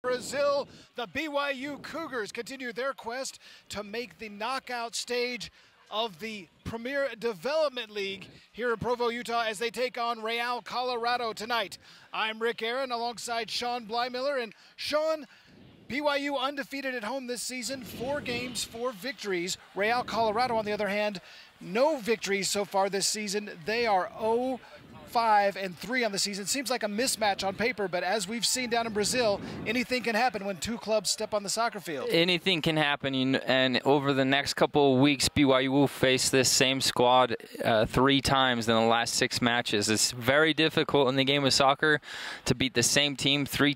Brazil, the BYU Cougars continue their quest to make the knockout stage of the Premier Development League here in Provo, Utah, as they take on Real Colorado tonight. I'm Rick Aaron alongside Sean Blymiller. And Sean, BYU undefeated at home this season, 4 games, 4 victories. Real Colorado, on the other hand, no victories so far this season. They are 0-5-3 on the season. Seems like a mismatch on paper, but as we've seen down in Brazil, anything can happen when 2 clubs step on the soccer field. Anything can happen, and over the next couple of weeks, BYU will face this same squad 3 times in the last 6 matches. It's very difficult in the game of soccer to beat the same team 3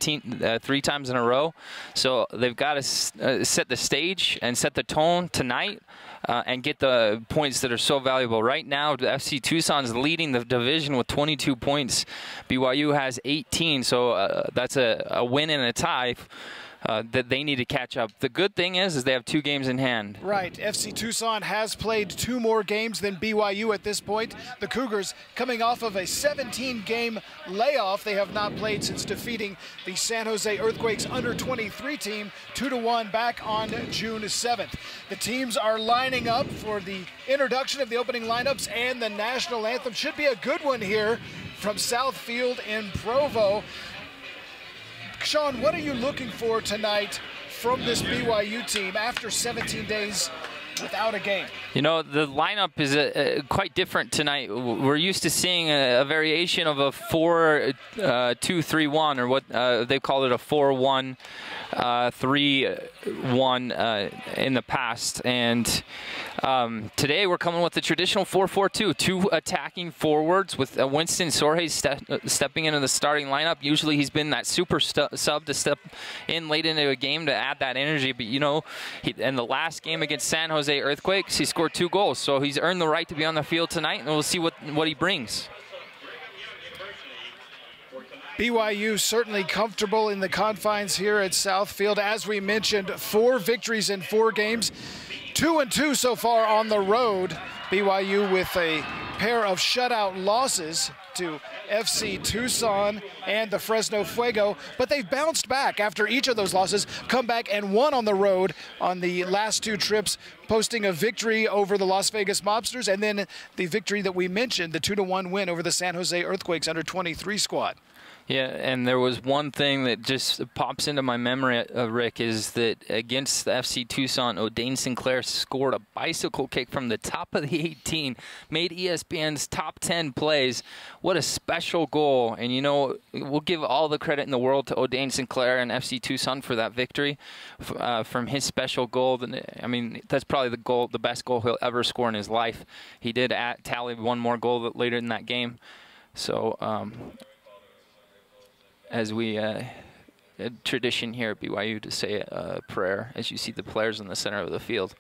times in a row. So they've got to set the stage and set the tone tonight and get the points that are so valuable. Right now, the FC Tucson's leading the division with 22 points. BYU has 18, so that's a win and a tie that they need to catch up. The good thing is they have 2 games in hand. Right. FC Tucson has played 2 more games than BYU at this point. The Cougars coming off of a 17-game layoff. They have not played since defeating the San Jose Earthquakes under-23 team 2-1 back on June 7th. The teams are lining up for the introduction of the opening lineups and the national anthem. Should be a good one here from South Field in Provo. Sean, what are you looking for tonight from this BYU team after 17 days without a game? You know, the lineup is quite different tonight. We're used to seeing a variation of a 4-2-3-1, or what they call it, a 4-1-3-1 in the past. And today we're coming with the traditional 4-4-2, 2 attacking forwards with Winston Sorge stepping into the starting lineup. Usually he's been that super sub to step in late into a game to add that energy. But, you know, in the last game against San Jose Earthquakes, he scored 2 goals. So he's earned the right to be on the field tonight, and we'll see what he brings. BYU certainly comfortable in the confines here at Southfield. As we mentioned, 4 victories in 4 games. 2-2 so far on the road. BYU with a pair of shutout losses to FC Tucson and the Fresno Fuego, but they've bounced back after each of those losses, come back and won on the road on the last 2 trips, posting a victory over the Las Vegas Mobsters and then the victory that we mentioned, the 2-1 win over the San Jose Earthquakes under-23 squad. Yeah, and there was one thing that just pops into my memory, Rick, is that against the FC Tucson, O'Dane Sinclair scored a bicycle kick from the top of the 18, made ESPN's top 10 plays. What a special goal. And, you know, we'll give all the credit in the world to O'Dane Sinclair and FC Tucson for that victory from his special goal. I mean, that's probably the best goal he'll ever score in his life. He did tally 1 more goal later in that game. So, as we tradition here at BYU to say a prayer as you see the players in the center of the field.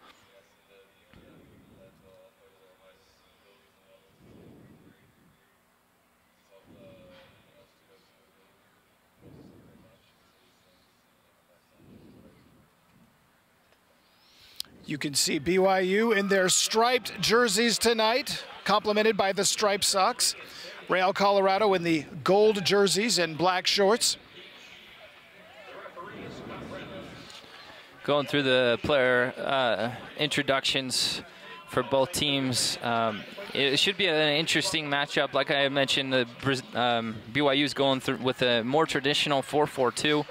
You can see BYU in their striped jerseys tonight, complemented by the striped socks. Real Colorado in the gold jerseys and black shorts. Going through the player introductions for both teams. It should be an interesting matchup. Like I mentioned, the BYU is going through with a more traditional 4-4-2.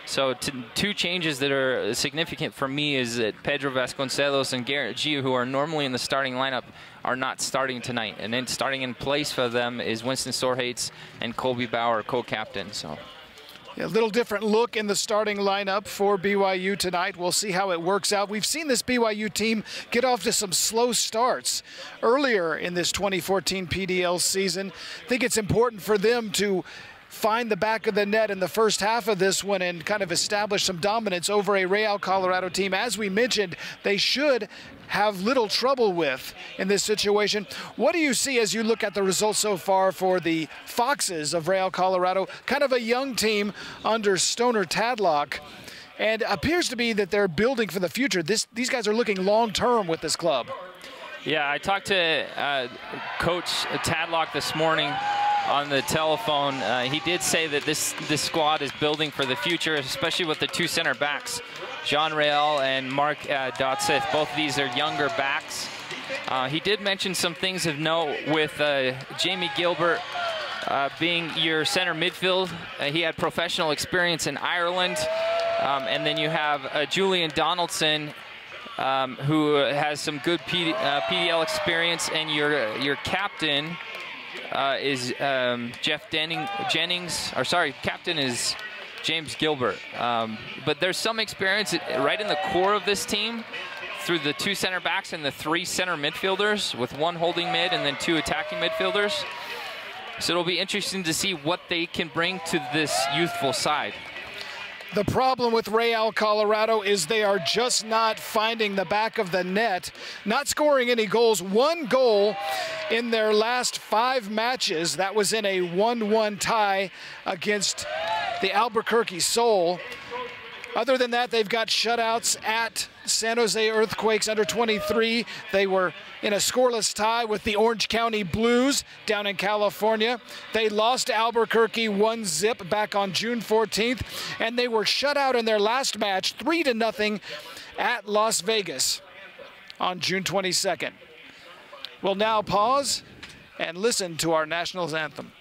So 2 changes that are significant for me is that Pedro Vasconcelos and Garrett Gio, who are normally in the starting lineup, are not starting tonight. And then starting in place for them is Winston Sorge and Colby Bauer, co-captain. So a little different look in the starting lineup for BYU tonight. We'll see how it works out. We've seen this BYU team get off to some slow starts earlier in this 2014 PDL season. I think it's important for them to find the back of the net in the first half of this one and kind of establish some dominance over a Real Colorado team. As we mentioned, they should have little trouble with in this situation. What do you see as you look at the results so far for the Foxes of Real Colorado? Kind of a young team under Stoner Tadlock, and appears to be that they're building for the future. These guys are looking long-term with this club. Yeah, I talked to Coach Tadlock this morning on the telephone. He did say that this squad is building for the future, especially with the two center backs, Jean Real and Mark Dotseth. Both of these are younger backs. He did mention some things of note with Jamie Gilbert being your center midfield. He had professional experience in Ireland. And then you have Julian Donaldson, who has some good PDL experience, and your captain is Jeff Jennings. Or sorry, captain is James Gilbert. But there's some experience right in the core of this team through the two center backs and the three center midfielders, with one holding mid and then two attacking midfielders. So it'll be interesting to see what they can bring to this youthful side. The problem with Real Colorado is they are just not finding the back of the net, not scoring any goals. One goal in their last 5 matches. That was in a 1-1 tie against the Albuquerque Soul. Other than that, they've got shutouts at San Jose Earthquakes under 23. They were in a scoreless tie with the Orange County Blues down in California. They lost to Albuquerque 1-0 back on June 14th, and they were shut out in their last match 3-0 at Las Vegas on June 22nd. We'll now pause and listen to our national anthem.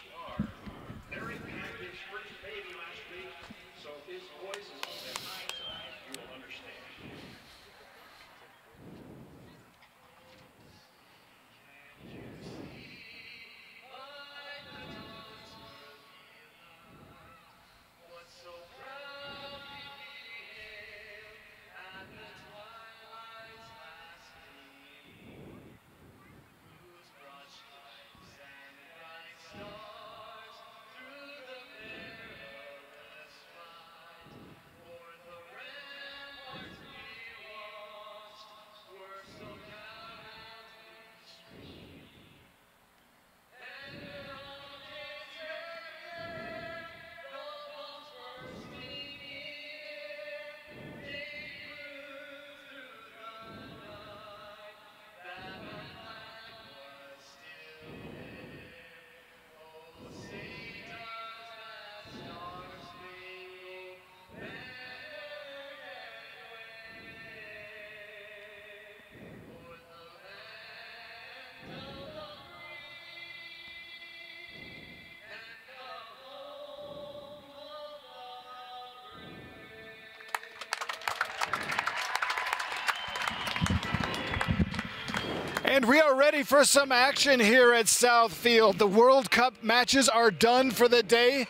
And we are ready for some action here at Southfield. The World Cup matches are done for the day.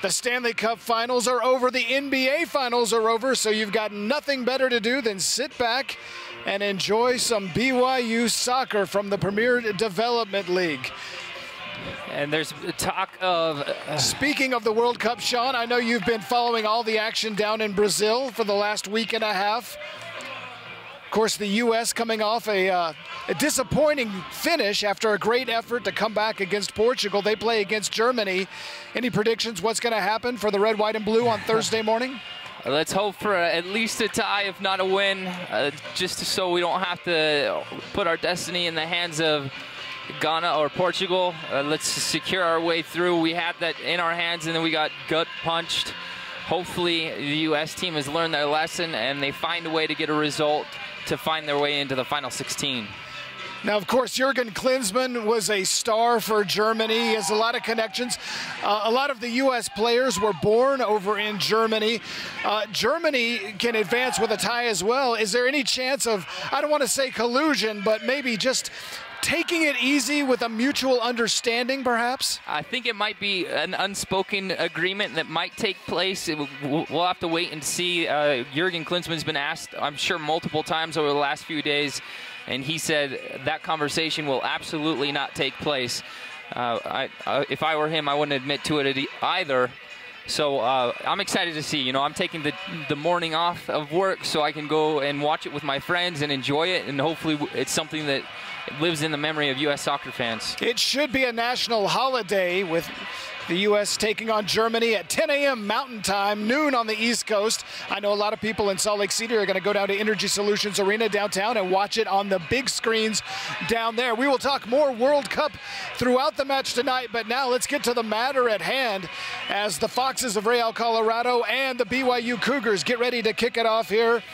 The Stanley Cup finals are over. The NBA finals are over. So you've got nothing better to do than sit back and enjoy some BYU soccer from the Premier Development League. And there's talk of... Speaking of the World Cup, Sean, I know you've been following all the action down in Brazil for the last week and a half. Of course, the U.S. coming off a disappointing finish after a great effort to come back against Portugal. They play against Germany. Any predictions what's going to happen for the red, white, and blue on Thursday morning? Let's hope for at least a tie, if not a win, just so we don't have to put our destiny in the hands of Ghana or Portugal. Let's secure our way through. We had that in our hands, and then we got gut punched. Hopefully, the U.S. team has learned their lesson, and they find a way to get a result to find their way into the final 16. Now, of course, Jurgen Klinsmann was a star for Germany. He has a lot of connections. A lot of the U.S. players were born over in Germany. Germany can advance with a tie as well. Is there any chance of, I don't want to say collusion, but maybe just taking it easy with a mutual understanding, perhaps? I think it might be an unspoken agreement that might take place. We'll have to wait and see. Jurgen Klinsmann's been asked, I'm sure, multiple times over the last few days, and he said that conversation will absolutely not take place. If I were him, I wouldn't admit to it either. So I'm excited to see. You know, I'm taking the morning off of work so I can go and watch it with my friends and enjoy it, and hopefully it's something that lives in the memory of U.S. soccer fans. It should be a national holiday with The U.S. taking on Germany at 10 a.m. Mountain Time, noon on the East Coast. I know a lot of people in Salt Lake City are going to go down to Energy Solutions Arena downtown and watch it on the big screens down there. We will talk more World Cup throughout the match tonight, but now let's get to the matter at hand as the Foxes of Real Colorado and the BYU Cougars get ready to kick it off here.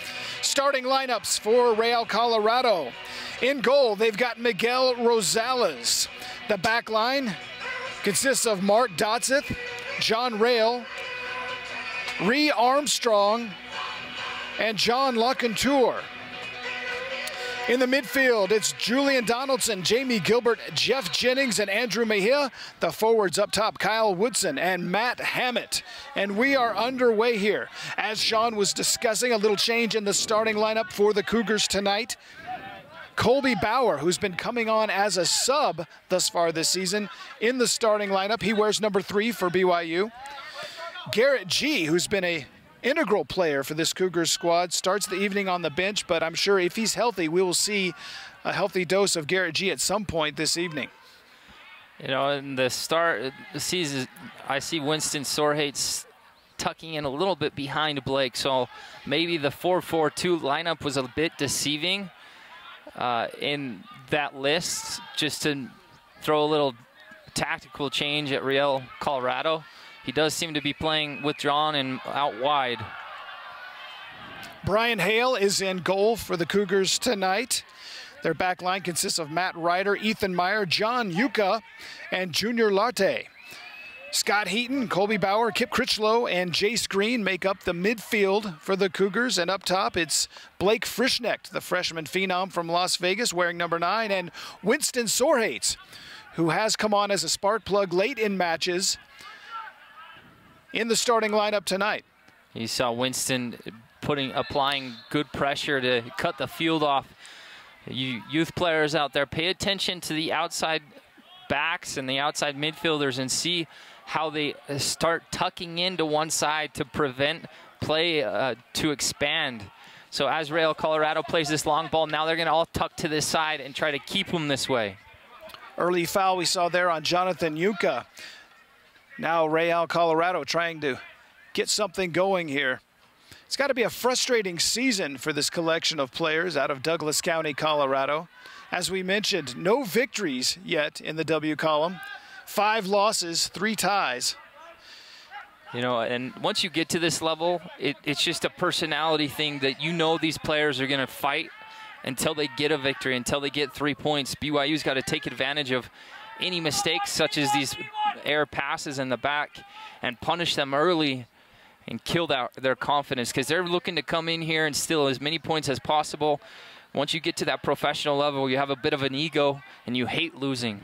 Starting lineups for Real Colorado. In goal, they've got Miguel Rosales. The back line consists of Mark Dotseth, John Rail, Ree Armstrong, and John LaContour. In the midfield, it's Julian Donaldson, Jamie Gilbert, Jeff Jennings, and Andrew Mejia. The forwards up top, Kyle Woodson and Matt Hammett. And we are underway here. As Sean was discussing, a little change in the starting lineup for the Cougars tonight. Colby Bauer, who's been coming on as a sub thus far this season, in the starting lineup. He wears number 3 for BYU. Garrett G., who's been an integral player for this Cougars squad, starts the evening on the bench, but I'm sure if he's healthy, we will see a healthy dose of Garrett G. at some point this evening. You know, in the start of the season, I see Winston Sorhates tucking in a little bit behind Blake, so maybe the 4-4-2 lineup was a bit deceiving in that list, just to throw a little tactical change at Real Colorado. He does seem to be playing withdrawn and out wide. Brian Hale is in goal for the Cougars tonight. Their back line consists of Matt Ryder, Ethan Meyer, John Yuka, and Junior Larte. Scott Heaton, Colby Bauer, Kip Critchlow, and Jace Green make up the midfield for the Cougars. And up top, it's Blake Frischnecht, the freshman phenom from Las Vegas, wearing number 9, and Winston Sorhates, who has come on as a spark plug late in matches, in the starting lineup tonight. You saw Winston applying good pressure to cut the field off. You youth players out there, pay attention to the outside backs and the outside midfielders and see how they start tucking into one side to prevent play to expand. So as Real Colorado plays this long ball, now they're going to all tuck to this side and try to keep them this way. Early foul we saw there on Jonathan Yuka. Now Real Colorado trying to get something going here. It's got to be a frustrating season for this collection of players out of Douglas County, Colorado. As we mentioned, no victories yet in the W column. 5 losses, 3 ties. You know, and once you get to this level, it's just a personality thing that you know these players are going to fight until they get a victory, until they get 3 points. BYU's got to take advantage of any mistakes, such as these air passes in the back, and punish them early and kill their confidence, because they're looking to come in here and steal as many points as possible. Once you get to that professional level, you have a bit of an ego, and you hate losing.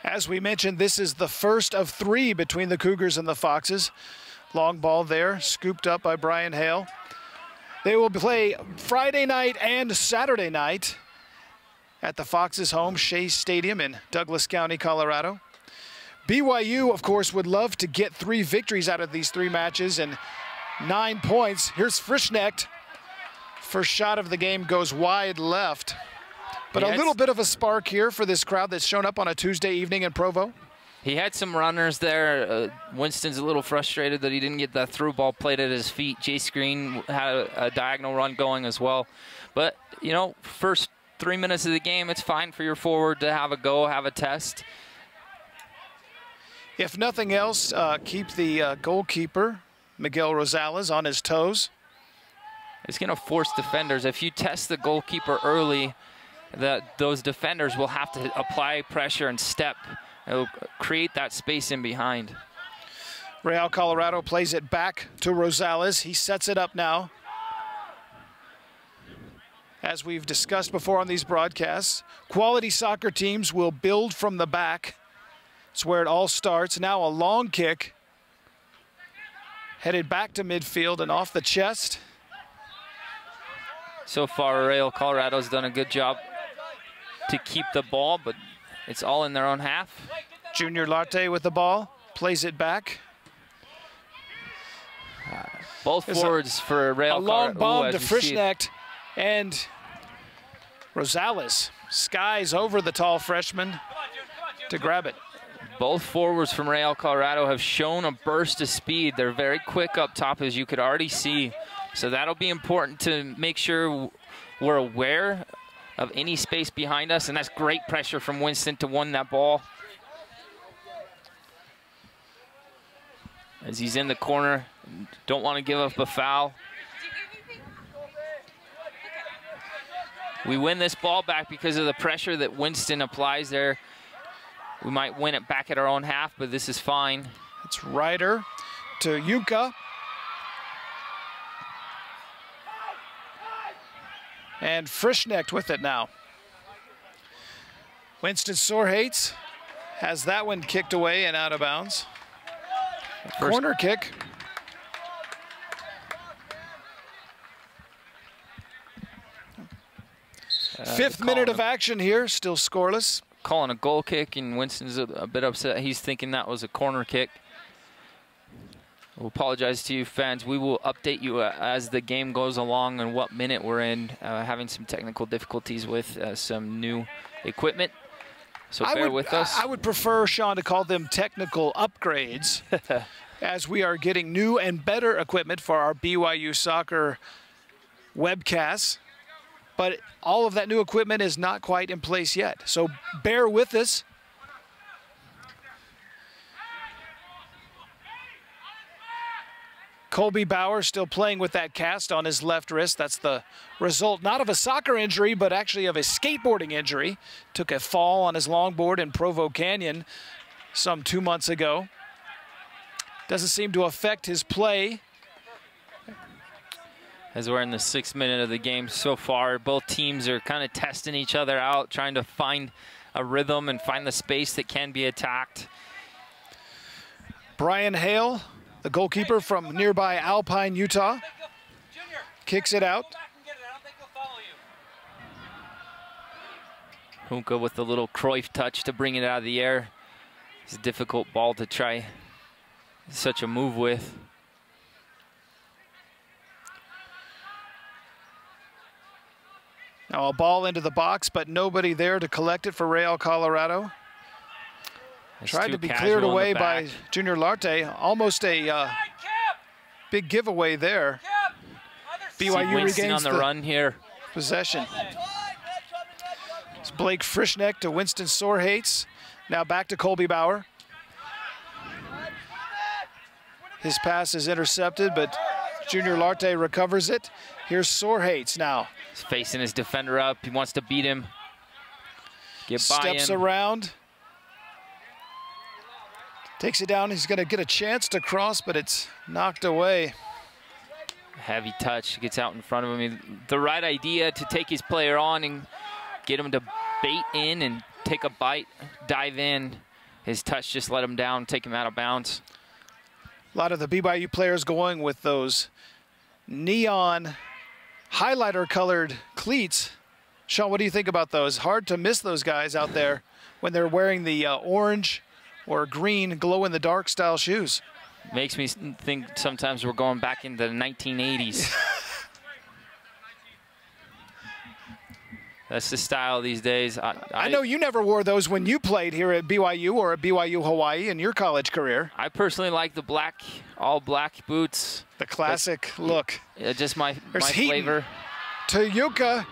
As we mentioned, this is the first of 3 between the Cougars and the Foxes. Long ball there, scooped up by Brian Hale. They will play Friday night and Saturday night at the Foxes' home, Shea Stadium in Douglas County, Colorado. BYU, of course, would love to get 3 victories out of these 3 matches and 9 points. Here's Frischnecht. First shot of the game goes wide left. But a little bit of a spark here for this crowd that's shown up on a Tuesday evening in Provo. He had some runners there. Winston's a little frustrated that he didn't get that through ball played at his feet. Jace Green had a diagonal run going as well. But, you know, first 3 minutes of the game, it's fine for your forward to have a go, have a test. If nothing else, keep the goalkeeper, Miguel Rosales, on his toes. It's going to force defenders. If you test the goalkeeper early, those defenders will have to apply pressure and step. It'll create that space in behind. Real Colorado plays it back to Rosales. He sets it up now. As we've discussed before on these broadcasts, quality soccer teams will build from the back. It's where it all starts. Now a long kick. Headed back to midfield and off the chest. So far, Real Colorado's done a good job to keep the ball, but it's all in their own half. Junior Larte with the ball, plays it back. Both forwards for Real Colorado. A long bomb to Frischnecht, and Rosales skies over the tall freshman to grab it. Both forwards from Real Colorado have shown a burst of speed. They're very quick up top, as you could already see. So that'll be important to make sure we're aware of any space behind us, and that's great pressure from Winston to win that ball. As he's in the corner, don't want to give up a foul. We win this ball back because of the pressure that Winston applies there. We might win it back at our own half, but this is fine. It's Ryder to Yuka. And Frischknecht with it now. Winston Sorhates has that one kicked away and out of bounds. Corner kick. Fifth minute of action here, still scoreless. Calling a goal kick, and Winston's a bit upset. He's thinking that was a corner kick. We'll apologize to you fans. We will update you as the game goes along and what minute we're in. Having some technical difficulties with some new equipment. So bear with us. I would prefer, Sean, to call them technical upgrades as we are getting new and better equipment for our BYU soccer webcasts. But all of that new equipment is not quite in place yet. So bear with us. Colby Bauer still playing with that cast on his left wrist. That's the result not of a soccer injury, but actually of a skateboarding injury. Took a fall on his longboard in Provo Canyon some 2 months ago. Doesn't seem to affect his play. As we're in the 6th minute of the game so far, both teams are kind of testing each other out, trying to find a rhythm and find the space that can be attacked. Brian Hale, the goalkeeper from nearby Alpine, Utah, kicks it out. Hunka with the little Cruyff touch to bring it out of the air. It's a difficult ball to try such a move with. Now a ball into the box, but nobody there to collect it for Real Colorado. Tried to be cleared away by Junior Larte. Almost a big giveaway there. BYU regains on the run here. Possession. It's Blake Frischknecht to Winston Sorhates. Now back to Colby Bauer. His pass is intercepted, but Junior Larte recovers it. Here's Sorhates now. He's facing his defender up. He wants to beat him. Get by him. Steps around. Takes it down. He's going to get a chance to cross, but it's knocked away. Heavy touch. Gets out in front of him. The right idea to take his player on and get him to bait in and take a bite, dive in. His touch just let him down, take him out of bounds. A lot of the BYU players going with those neon highlighter colored cleats. Sean, what do you think about those? Hard to miss those guys out there when they're wearing the orange or green glow-in-the-dark style shoes. Makes me think sometimes we're going back into the 1980s. That's the style these days. I know you never wore those when you played here at BYU or at BYU Hawaii in your college career. I personally like the black, all black boots. The classic look. Just my flavor. To Yuka.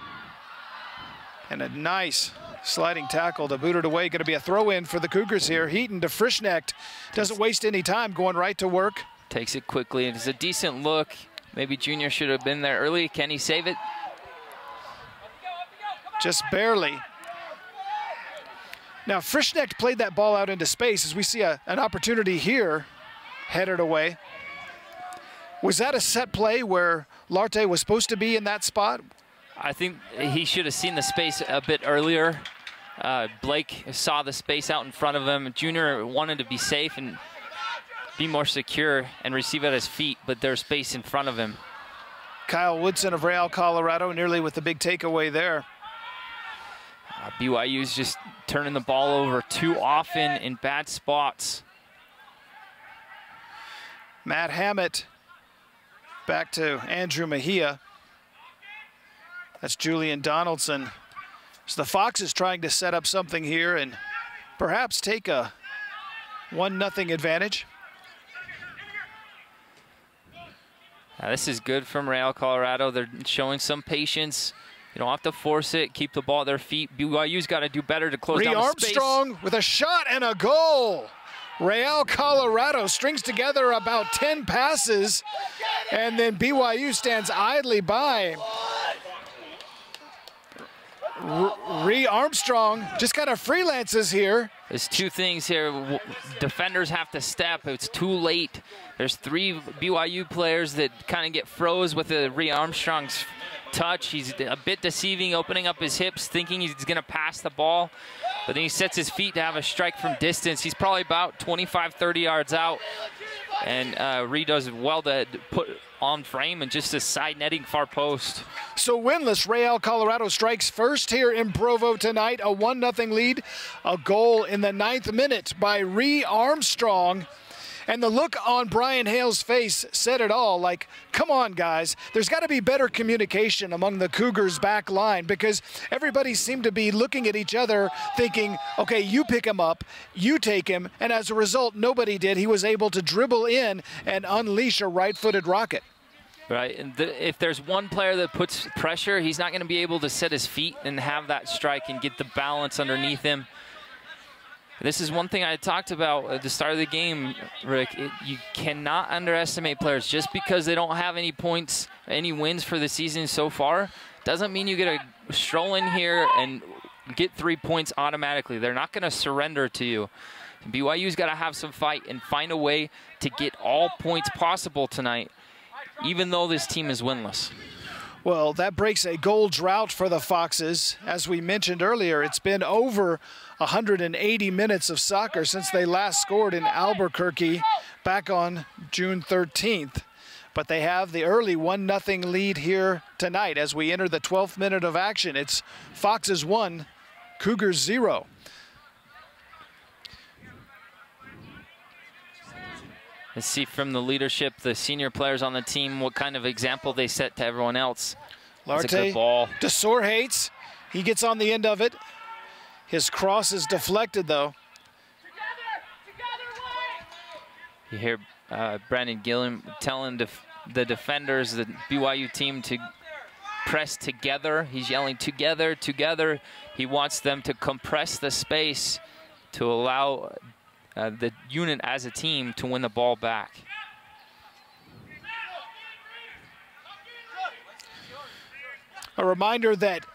And a nice sliding tackle to boot it away. Going to be a throw-in for the Cougars here. Heaton to Frischknecht. Doesn't waste any time, going right to work. Takes it quickly. It's a decent look. Maybe Junior should have been there early. Can he save it? Just barely. Now, Frischknecht played that ball out into space as we see an opportunity here, headed away. Was that a set play where Larte was supposed to be in that spot? I think he should have seen the space a bit earlier. Blake saw the space out in front of him. Junior wanted to be safe and be more secure and receive at his feet, but there's space in front of him. Kyle Woodson of Real Colorado nearly with the big takeaway there. BYU's just turning the ball over too often in bad spots. Matt Hammett back to Andrew Mejia. That's Julian Donaldson. So the Foxes trying to set up something here and perhaps take a 1-0 advantage. Now, this is good from Real Colorado. They're showing some patience. You don't have to force it. Keep the ball at their feet. BYU's got to do better to close down the space. Armstrong with a shot and a goal. Real Colorado strings together about 10 passes, and then BYU stands idly by. Armstrong just kind of freelances here. There's two things here. Defenders have to step. It's too late. There's 3 BYU players that kind of get froze with the Armstrong's touch. He's a bit deceiving, opening up his hips, thinking he's going to pass the ball. But then he sets his feet to have a strike from distance. He's probably about 25, 30 yards out. And Reed does well to put on frame and just a side netting far post. So winless, Real Colorado strikes first here in Provo tonight. A 1-0 lead. A goal in the 9th minute by Armstrong. And the look on Brian Hale's face said it all. Like, come on, guys. There's got to be better communication among the Cougars' back line, because everybody seemed to be looking at each other thinking, okay, you pick him up, you take him, and as a result, nobody did. He was able to dribble in and unleash a right-footed rocket. Right, and if there's one player that puts pressure, he's not going to be able to set his feet and have that strike and get the balance underneath him. This is one thing I talked about at the start of the game, Rick. You cannot underestimate players. Just because they don't have any points, any wins for the season so far, doesn't mean you get to stroll in here and get 3 points automatically. They're not going to surrender to you. BYU's got to have some fight and find a way to get all points possible tonight, even though this team is winless. Well, that breaks a goal drought for the Foxes. As we mentioned earlier, it's been over 180 minutes of soccer since they last scored in Albuquerque back on June 13th. But they have the early 1-0 lead here tonight as we enter the 12th minute of action. It's Foxes 1, Cougars 0. Let's see from the leadership, the senior players on the team, what kind of example they set to everyone else. That's a good ball. DeSore hates. He gets on the end of it. His cross is deflected, though. You hear Brandon Gilliam telling the defenders, the BYU team, to press together. He's yelling, together, together. He wants them to compress the space to allow the unit as a team to win the ball back. A reminder that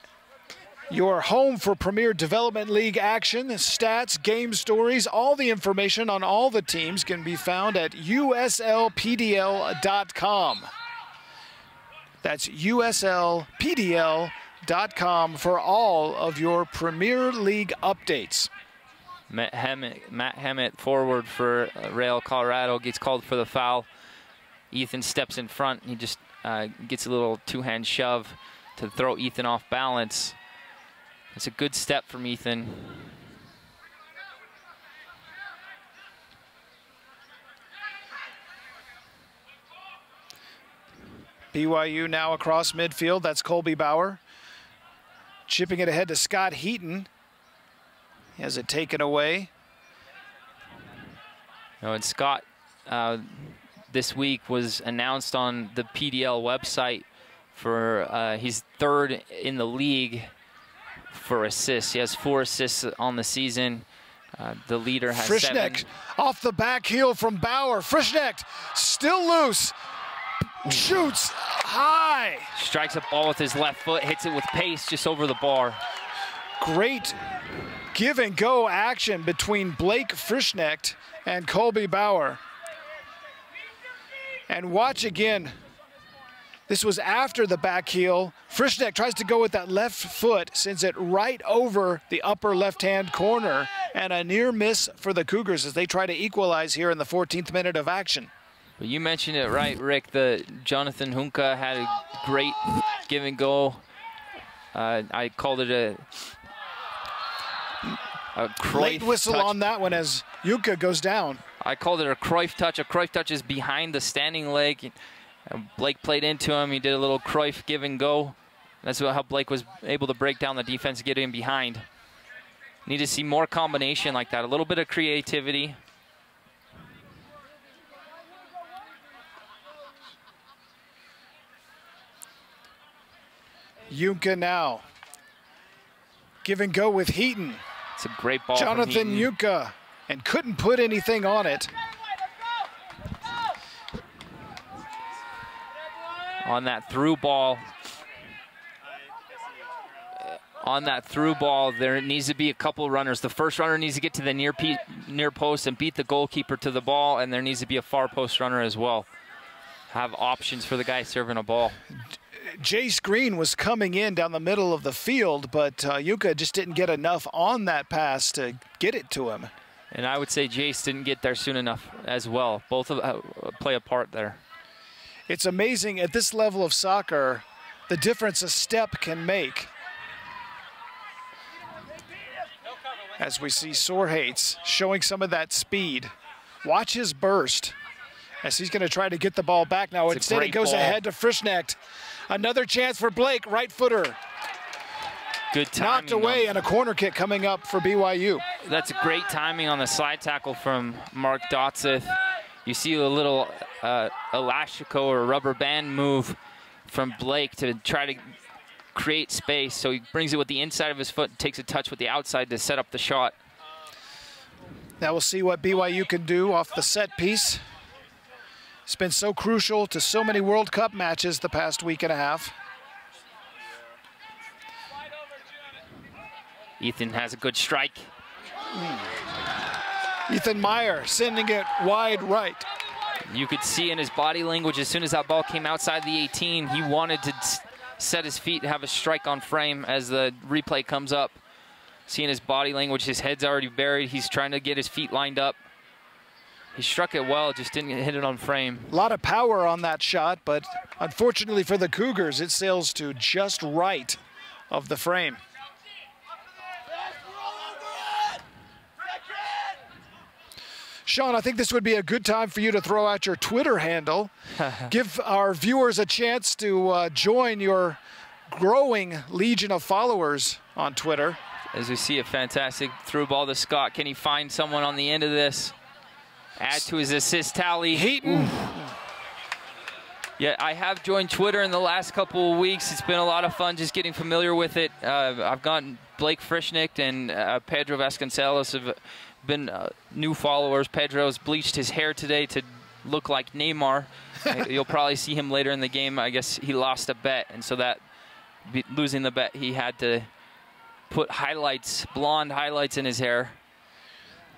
your home for Premier Development League action, stats, game stories, all the information on all the teams can be found at uslpdl.com. That's uslpdl.com for all of your Premier League updates. Matt Hammett, forward for Real Colorado, gets called for the foul. Ethan steps in front. He just gets a little two-hand shove to throw Ethan off balance. It's a good step from Ethan. BYU now across midfield. That's Colby Bauer. Chipping it ahead to Scott Heaton. He has it taken away. And Scott this week was announced on the PDL website for he's 3rd in the league for assists. He has 4 assists on the season. The leader has Frischneck 7. Off the back heel from Bauer. Frischneck still loose. Shoots high. Strikes a ball with his left foot, hits it with pace just over the bar. Great give and go action between Blake Frischneck and Colby Bauer. And watch again. This was after the back heel. Frischneck tries to go with that left foot, sends it right over the upper left-hand corner, and a near miss for the Cougars as they try to equalize here in the 14th minute of action. Well, you mentioned it right, Rick. Jonathan Hunka had a great give and go. I called it a Cruyff late whistle touch on that one as Hunka goes down. I called it a Cruyff touch. A Cruyff touch is behind the standing leg. Blake played into him. He did a little Cruyff give and go. That's how Blake was able to break down the defense, get in behind. Need to see more combination like that. A little bit of creativity. Yunka now. Give and go with Heaton. It's a great ball Jonathan from Heaton. Yunka, and couldn't put anything on it. On that through ball. On that through ball, there needs to be a couple runners. The first runner needs to get to the near post and beat the goalkeeper to the ball, and there needs to be a far post runner as well. Have options for the guy serving a ball. Jace Green was coming in down the middle of the field, but Yunka just didn't get enough on that pass to get it to him. And I would say Jace didn't get there soon enough as well. Both of play a part there. It's amazing at this level of soccer, the difference a step can make. As we see Sorhates showing some of that speed. Watch his burst as he's going to try to get the ball back now. Instead, it goes ahead to Frischnecht. Another chance for Blake, right footer. Good timing. Knocked away, and a corner kick coming up for BYU. That's great timing on the slide tackle from Mark Dotseth. You see a little elastico or rubber band move from Blake to try to create space. So he brings it with the inside of his foot and takes a touch with the outside to set up the shot. Now we'll see what BYU can do off the set piece. It's been so crucial to so many World Cup matches the past week and a half. Ethan has a good strike. Ethan Meyer sending it wide right. You could see in his body language as soon as that ball came outside the 18, he wanted to set his feet, have a strike on frame as the replay comes up. Seeing his body language, his head's already buried. He's trying to get his feet lined up. He struck it well, just didn't hit it on frame. A lot of power on that shot, but unfortunately for the Cougars, it sails to just right of the frame. Sean, I think this would be a good time for you to throw out your Twitter handle. Give our viewers a chance to join your growing legion of followers on Twitter. As we see a fantastic through ball to Scott. Can he find someone on the end of this? Add to his assist tally. Heaton. Yeah, I have joined Twitter in the last couple of weeks. It's been a lot of fun just getting familiar with it. I've gotten Blake Frischnecht and Pedro Vasconcelos have been new followers. Pedro's bleached his hair today to look like Neymar. You'll probably see him later in the game. I guess he lost a bet, and so that losing the bet, he had to put highlights, blonde highlights in his hair.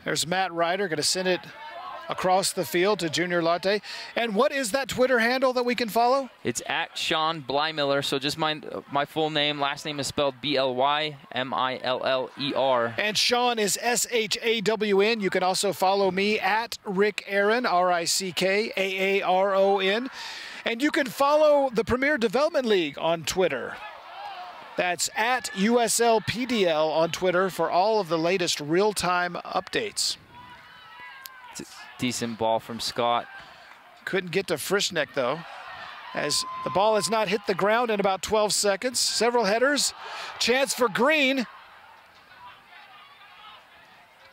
There's Matt Ryder going to send it across the field to Junior Latte. And what is that Twitter handle that we can follow? It's at Sean Blymiller. So just my full name. Last name is spelled B-L-Y-M-I-L-L-E-R. And Sean is S-H-A-W-N. You can also follow me at Rick Aaron, R-I-C-K-A-A-R-O-N. And you can follow the Premier Development League on Twitter. That's at USLPDL on Twitter for all of the latest real-time updates. Decent ball from Scott. Couldn't get to Frischnecht, though, as the ball has not hit the ground in about 12 seconds. Several headers. Chance for Green.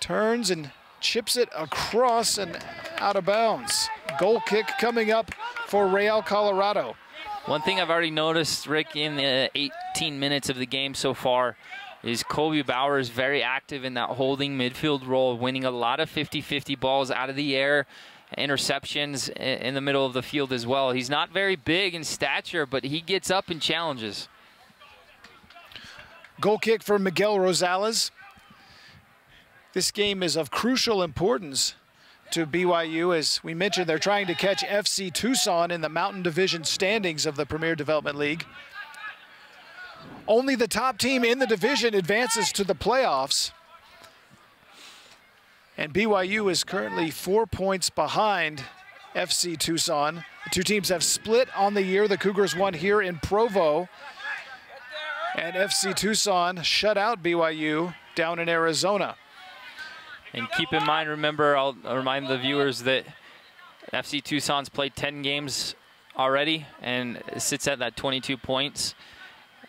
Turns and chips it across and out of bounds. Goal kick coming up for Real Colorado. One thing I've already noticed, Rick, in the 18 minutes of the game so far is Colby Bauer is very active in that holding midfield role, winning a lot of 50-50 balls out of the air, interceptions in the middle of the field as well. He's not very big in stature, but he gets up and challenges. Goal kick for Miguel Rosales. This game is of crucial importance to BYU. As we mentioned, they're trying to catch FC Tucson in the Mountain Division standings of the Premier Development League. Only the top team in the division advances to the playoffs. And BYU is currently 4 points behind FC Tucson. The two teams have split on the year. The Cougars won here in Provo. And FC Tucson shut out BYU down in Arizona. And keep in mind, remember, I'll remind the viewers that FC Tucson's played 10 games already and sits at that 22 points.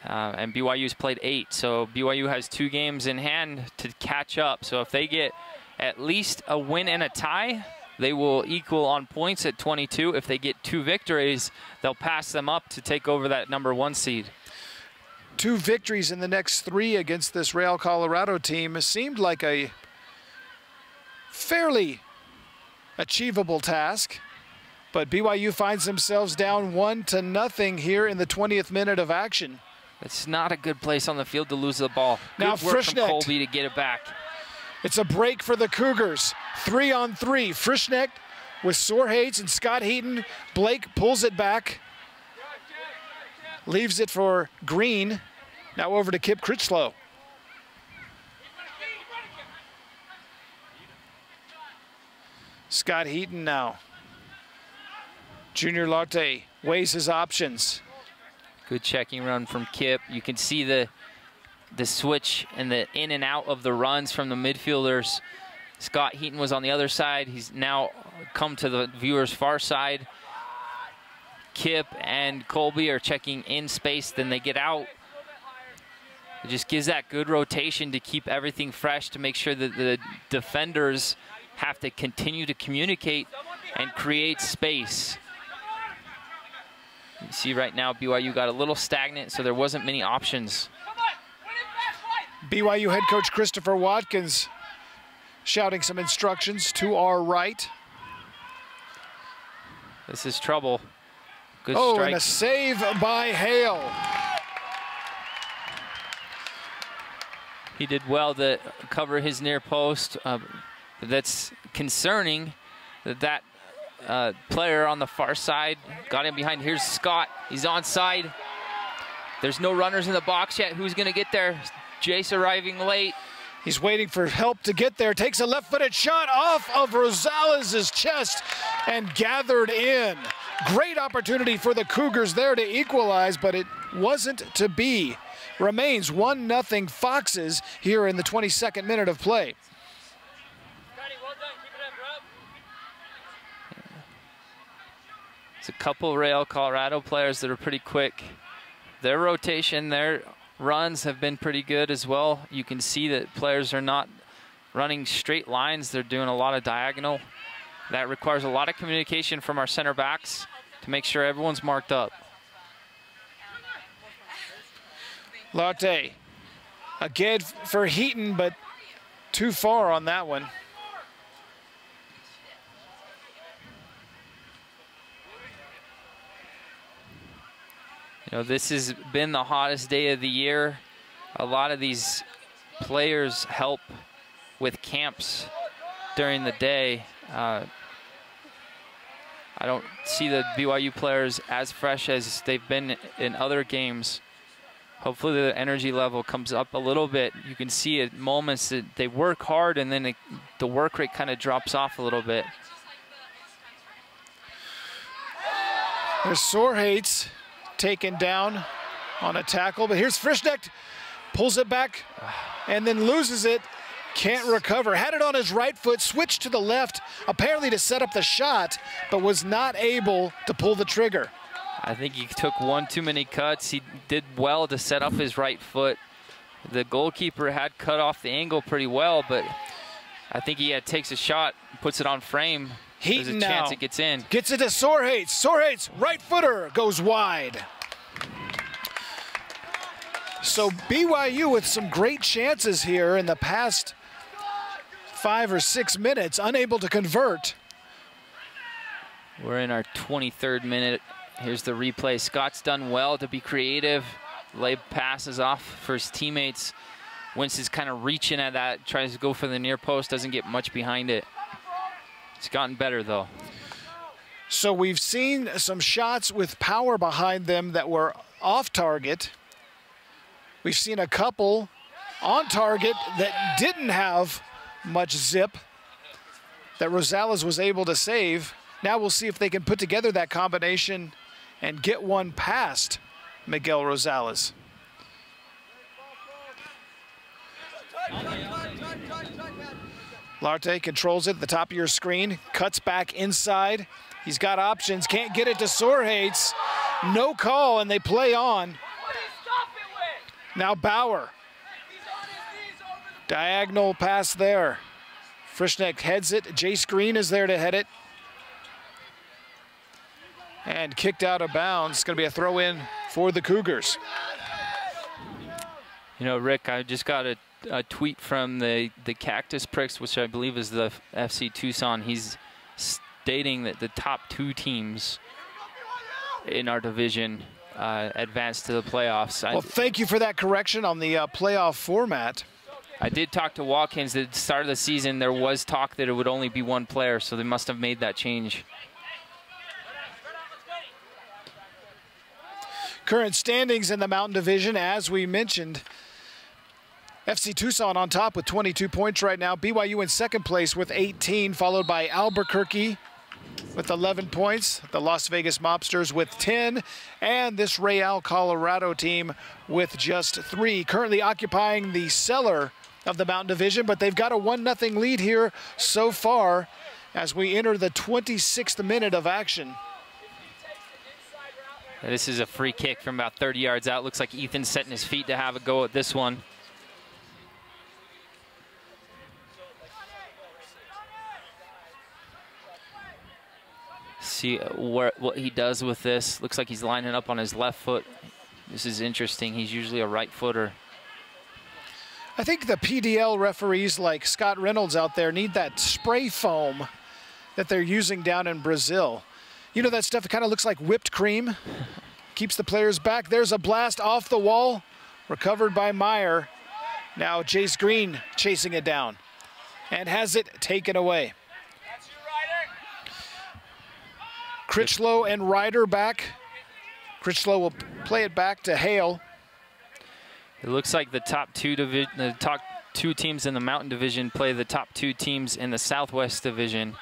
And BYU's played 8, so BYU has 2 games in hand to catch up. So if they get at least a win and a tie, they will equal on points at 22. If they get 2 victories, they'll pass them up to take over that #1 seed. 2 victories in the next 3 against this Real Colorado team seemed like a fairly achievable task. But BYU finds themselves down 1-0 here in the 20th minute of action. It's not a good place on the field to lose the ball. Now good work from Colby to get it back. It's a break for the Cougars. 3-on-3. Frischnecht with Sorhates and Scott Heaton. Blake pulls it back. Leaves it for Green. Now over to Kip Critchlow. Scott Heaton now. Junior Larte weighs his options. Good checking run from Kip. You can see the switch and the in and out of the runs from the midfielders. Scott Heaton was on the other side. He's now come to the viewer's far side. Kip and Colby are checking in space, then they get out. It just gives that good rotation to keep everything fresh, to make sure that the defenders have to continue to communicate and create space. You see right now BYU got a little stagnant, so there wasn't many options. BYU head coach Christopher Watkins shouting some instructions to our right. This is trouble. Good strike. strike. And a save by Hale. He did well to cover his near post. That's concerning that player on the far side got him behind. Here's Scott. He's onside. There's no runners in the box yet. Who's going to get there? Jace arriving late. He's waiting for help to get there. Takes a left-footed shot off of Rosales' chest and gathered in. Great opportunity for the Cougars there to equalize, but it wasn't to be. Remains 1-0 Foxes here in the 22nd minute of play. It's a couple Real Colorado players that are pretty quick. Their rotation, their runs have been pretty good as well. You can see that players are not running straight lines. They're doing a lot of diagonal. That requires a lot of communication from our center backs to make sure everyone's marked up. Larte, again for Heaton, but too far on that one. You know, this has been the hottest day of the year. A lot of these players help with camps during the day. I don't see the BYU players as fresh as they've been in other games. Hopefully the energy level comes up a little bit. You can see at moments that they work hard and then the work rate kind of drops off a little bit. There's Sorhates taken down on a tackle, but here's Frischnecht, pulls it back and then loses it. Can't recover. Had it on his right foot, switched to the left, apparently to set up the shot, but was not able to pull the trigger. I think he took one too many cuts. He did well to set up his right foot. The goalkeeper had cut off the angle pretty well, but I think he takes a shot, puts it on frame. There's a chance it gets in. Gets it to Sorhates. Sorhates, right footer, goes wide. So BYU with some great chances here in the past 5 or 6 minutes, unable to convert. We're in our 23rd minute. Here's the replay. Scott's done well to be creative, lay passes off for his teammates. Winston's kind of reaching at that, tries to go for the near post, doesn't get much behind it. It's gotten better though. So we've seen some shots with power behind them that were off target. We've seen a couple on target that didn't have much zip that Rosales was able to save. Now we'll see if they can put together that combination and get one past Miguel Rosales. Larte controls it at the top of your screen, cuts back inside. He's got options, can't get it to Sorhates. No call, and they play on. Now Bauer. Diagonal pass there. Frischnecht heads it. Jace Green is there to head it. And kicked out of bounds. It's going to be a throw in for the Cougars. You know, Rick, I just got a tweet from the Cactus Pricks, which I believe is the FC Tucson. He's stating that the top 2 teams in our division advanced to the playoffs. Well, thank you for that correction on the playoff format. I did talk to Watkins at the start of the season. There was talk that it would only be 1 player, so they must have made that change. Current standings in the Mountain Division, as we mentioned, FC Tucson on top with 22 points right now. BYU in second place with 18, followed by Albuquerque with 11 points. The Las Vegas Mobsters with 10, and this Real Colorado team with just 3. Currently occupying the cellar of the Mountain Division, but they've got a 1-0 lead here so far as we enter the 26th minute of action. This is a free kick from about 30 yards out. Looks like Ethan's setting his feet to have a go at this one. See what he does with this. Looks like he's lining up on his left foot. This is interesting. He's usually a right footer. I think the PDL referees like Scott Reynolds out there need that spray foam that they're using down in Brazil. You know, that stuff kind of looks like whipped cream. Keeps the players back. There's a blast off the wall. Recovered by Meyer. Now Jace Green chasing it down. And has it taken away. Critchlow and Ryder back. Critchlow will play it back to Hale. It looks like the top 2 teams in the Mountain Division play the top 2 teams in the Southwest Division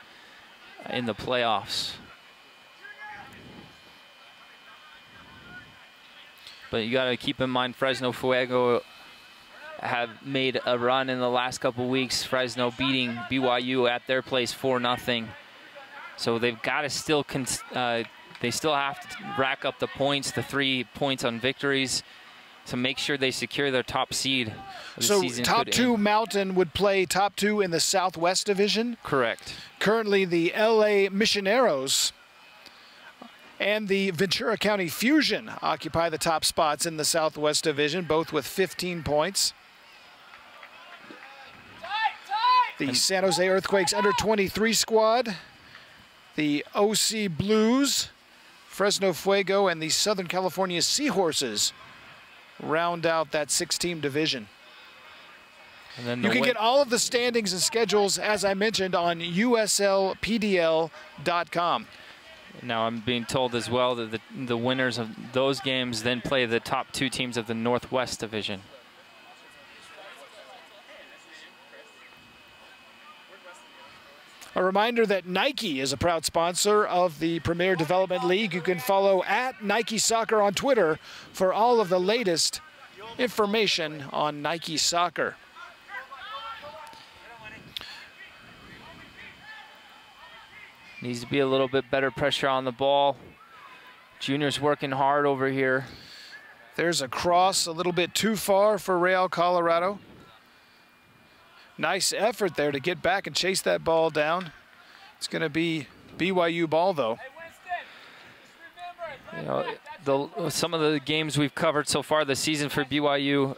in the playoffs. But you got to keep in mind Fresno Fuego have made a run in the last couple weeks. Fresno beating BYU at their place 4-0. So they've got to still, they still have to rack up the points, the 3 points on victories, to make sure they secure their top seed. So top 2 Mountain would play top 2 in the Southwest Division? Correct. Currently the LA Missioneros and the Ventura County Fusion occupy the top spots in the Southwest Division, both with 15 points. The San Jose Earthquakes under-23 squad, the OC Blues, Fresno Fuego, and the Southern California Seahorses round out that 6-team division. And then you can get all of the standings and schedules, as I mentioned, on uslpdl.com. Now I'm being told as well that the winners of those games then play the top 2 teams of the Northwest Division. A reminder that Nike is a proud sponsor of the Premier Development League. You can follow at Nike Soccer on Twitter for all of the latest information on Nike Soccer. Needs to be a little bit better pressure on the ball. Junior's working hard over here. There's a cross a little bit too far for Real Colorado. Nice effort there to get back and chase that ball down. It's going to be BYU ball, though. You know, some of the games we've covered so far this season for BYU,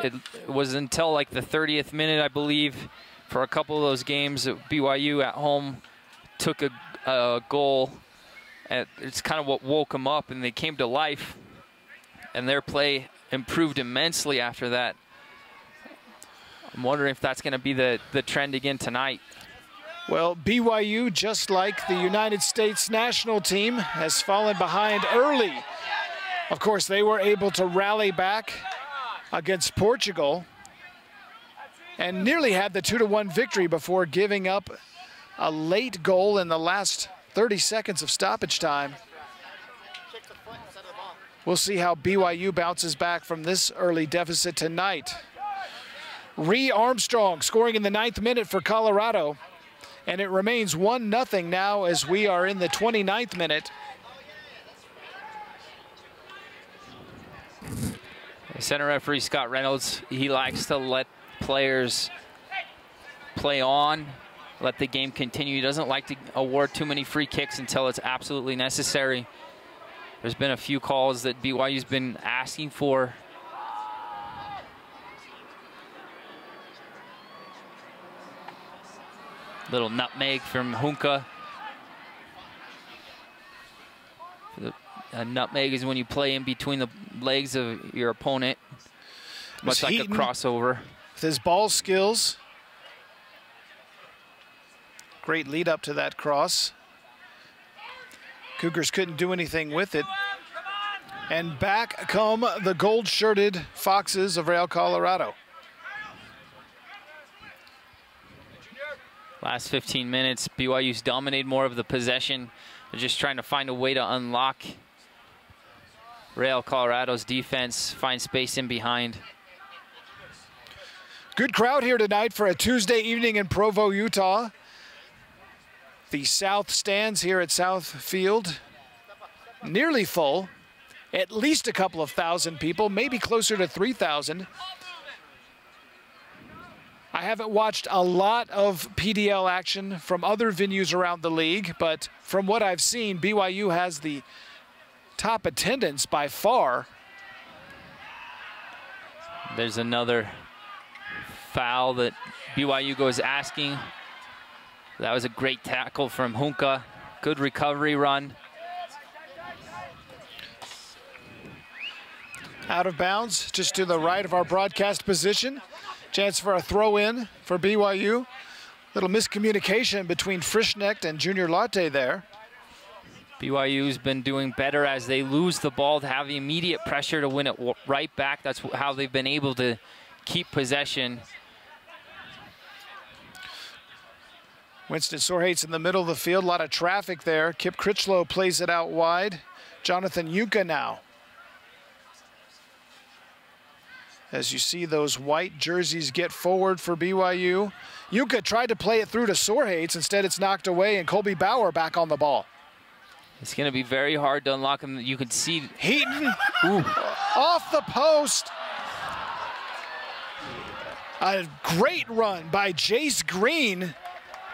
it was until like the 30th minute, I believe, for a couple of those games, BYU at home took a goal. And it's kind of what woke them up, and they came to life. And their play improved immensely after that. I'm wondering if that's going to be the trend again tonight. Well, BYU, just like the United States national team, has fallen behind early. Of course, they were able to rally back against Portugal and nearly had the 2-1 victory before giving up a late goal in the last 30 seconds of stoppage time. We'll see how BYU bounces back from this early deficit tonight. Ree Armstrong scoring in the 9th minute for Colorado, and it remains 1-0 now as we are in the 29th minute. Center referee Scott Reynolds, he likes to let players play on, let the game continue. He doesn't like to award too many free kicks until it's absolutely necessary. There's been a few calls that BYU's been asking for Little nutmeg from Hunka. A nutmeg is when you play in between the legs of your opponent, much like a crossover. With his ball skills. Great lead up to that cross. Cougars couldn't do anything with it. And back come the gold-shirted Foxes of Real Colorado. Last 15 minutes, BYU's dominated more of the possession. They're just trying to find a way to unlock Real Colorado's defense, find space in behind. Good crowd here tonight for a Tuesday evening in Provo, Utah. The South stands here at South Field, nearly full. At least a couple of thousand people, maybe closer to 3,000. I haven't watched a lot of PDL action from other venues around the league, but from what I've seen, BYU has the top attendance by far. There's another foul that BYU goes asking. That was a great tackle from Hunka. Good recovery run. Out of bounds, just to the right of our broadcast position. Chance for a throw-in for BYU. Little miscommunication between Frischknecht and Junior Latte there. BYU's been doing better as they lose the ball to have the immediate pressure to win it right back. That's how they've been able to keep possession. Winston Sorhates in the middle of the field, a lot of traffic there. Kip Critchlow plays it out wide. Jonathan Yuka now. As you see those white jerseys get forward for BYU. Yuka tried to play it through to Sorhates. Instead, it's knocked away, and Colby Bauer back on the ball. It's going to be very hard to unlock him. You can see Heaton off the post. A great run by Jace Green.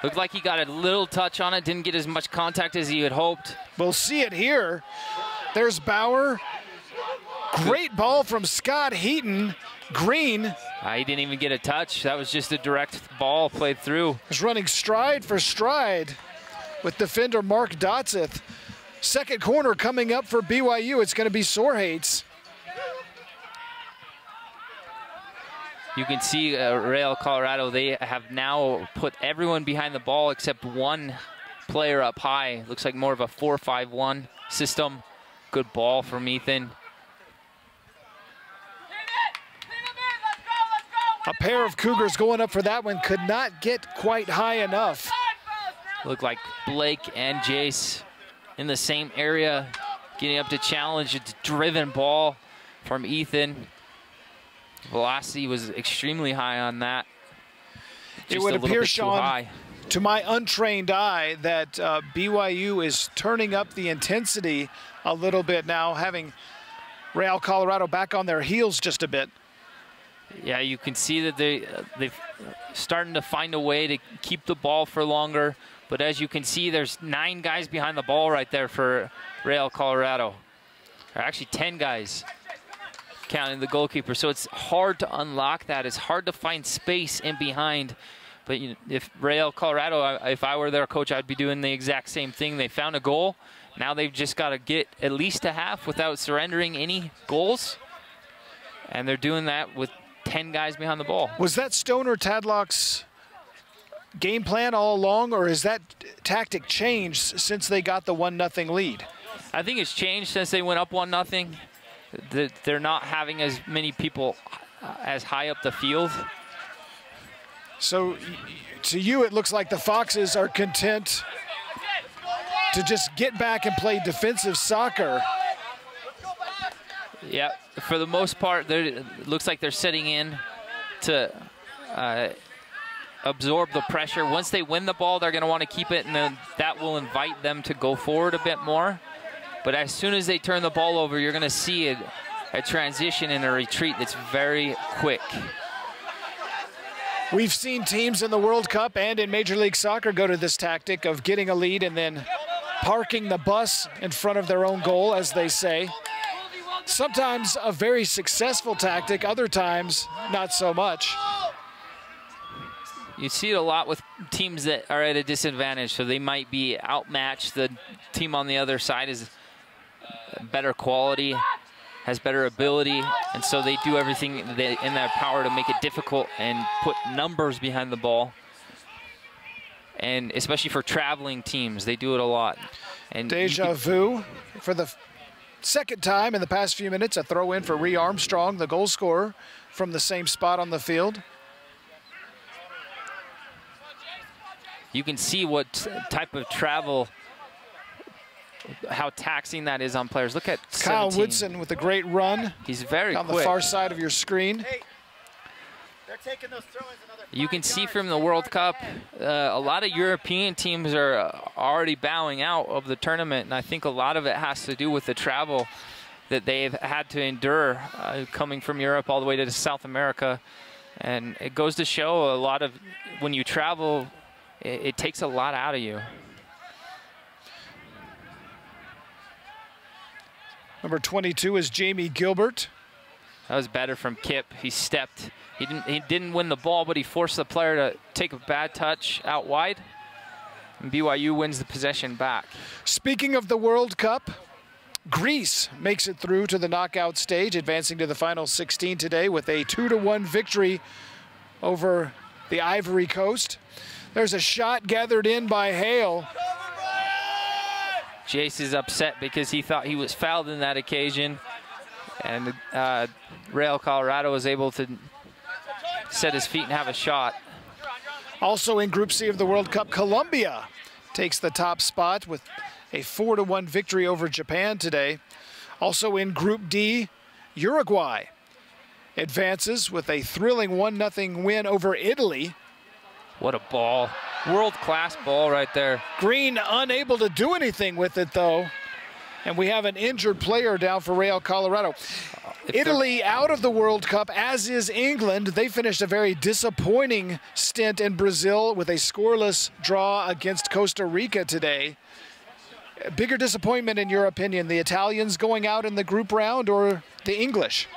Looked like he got a little touch on it, didn't get as much contact as he had hoped. We'll see it here. There's Bauer. Great ball from Scott Heaton. Green. He didn't even get a touch. That was just a direct ball played through. He's running stride for stride with defender Mark Dotseth. Second corner coming up for BYU. It's going to be Sorhates. You can see Real Colorado, they have now put everyone behind the ball except one player up high. Looks like more of a 4-5-1 system. Good ball from Ethan. A pair of Cougars going up for that one, could not get quite high enough. Looked like Blake and Jace in the same area, getting up to challenge. It's a driven ball from Ethan. Velocity was extremely high on that. It would appear, Sean, to my untrained eye, that BYU is turning up the intensity a little bit now, having Real Colorado back on their heels just a bit. Yeah, you can see that they've starting to find a way to keep the ball for longer. But as you can see, there's 9 guys behind the ball right there for Real Colorado. Or actually 10 guys, counting the goalkeeper. So it's hard to unlock that. It's hard to find space in behind. But if Real Colorado, if I were their coach, I'd be doing the exact same thing. They found a goal. Now they've just got to get at least a half without surrendering any goals. And they're doing that with 10 guys behind the ball. Was that Stoner Tadlock's game plan all along, or has that tactic changed since they got the 1-0 lead? I think it's changed since they went up 1-0. They're not having as many people as high up the field. So to you, it looks like the Foxes are content to just get back and play defensive soccer. Yeah, for the most part, it looks like they're sitting in to absorb the pressure. Once they win the ball, they're going to want to keep it, and then that will invite them to go forward a bit more. But as soon as they turn the ball over, you're going to see a transition and a retreat that's very quick. We've seen teams in the World Cup and in Major League Soccer go to this tactic of getting a lead and then parking the bus in front of their own goal, as they say. Sometimes a very successful tactic, other times not so much. You see it a lot with teams that are at a disadvantage, so they might be outmatched. The team on the other side is better quality, has better ability, and so they do everything in their power to make it difficult and put numbers behind the ball. And especially for traveling teams, they do it a lot. And deja vu for the second time in the past few minutes. A throw in for Rhea Armstrong, the goal scorer, from the same spot on the field. You can see what type of travel, how taxing that is on players. Look at Kyle 17. Woodson with a great run. He's very on quick. the far side of your screen. Hey, they're taking those throw-ins another 5 You can see yards. from the World Cup, a lot of European teams are already bowing out of the tournament, and I think a lot of it has to do with the travel that they've had to endure coming from Europe all the way to South America. And it goes to show a lot of, when you travel, it takes a lot out of you. Number 22 is Jamie Gilbert. That was better from Kip. He stepped. He didn't win the ball, but he forced the player to take a bad touch out wide. And BYU wins the possession back. Speaking of the World Cup, Greece makes it through to the knockout stage, advancing to the final 16 today with a 2-1 victory over the Ivory Coast. There's a shot gathered in by Hale. Jace is upset because he thought he was fouled in that occasion. And Real Colorado was able to set his feet and have a shot. Also in Group C of the World Cup, Colombia takes the top spot with a 4-1 victory over Japan today. Also in Group D, Uruguay advances with a thrilling 1-0 win over Italy. What a ball. World-class ball right there. Green unable to do anything with it, though. And we have an injured player down for Real Colorado. Italy out of the World Cup, as is England. They finished a very disappointing stint in Brazil with a scoreless draw against Costa Rica today. A bigger disappointment, in your opinion, the Italians going out in the group round or the English?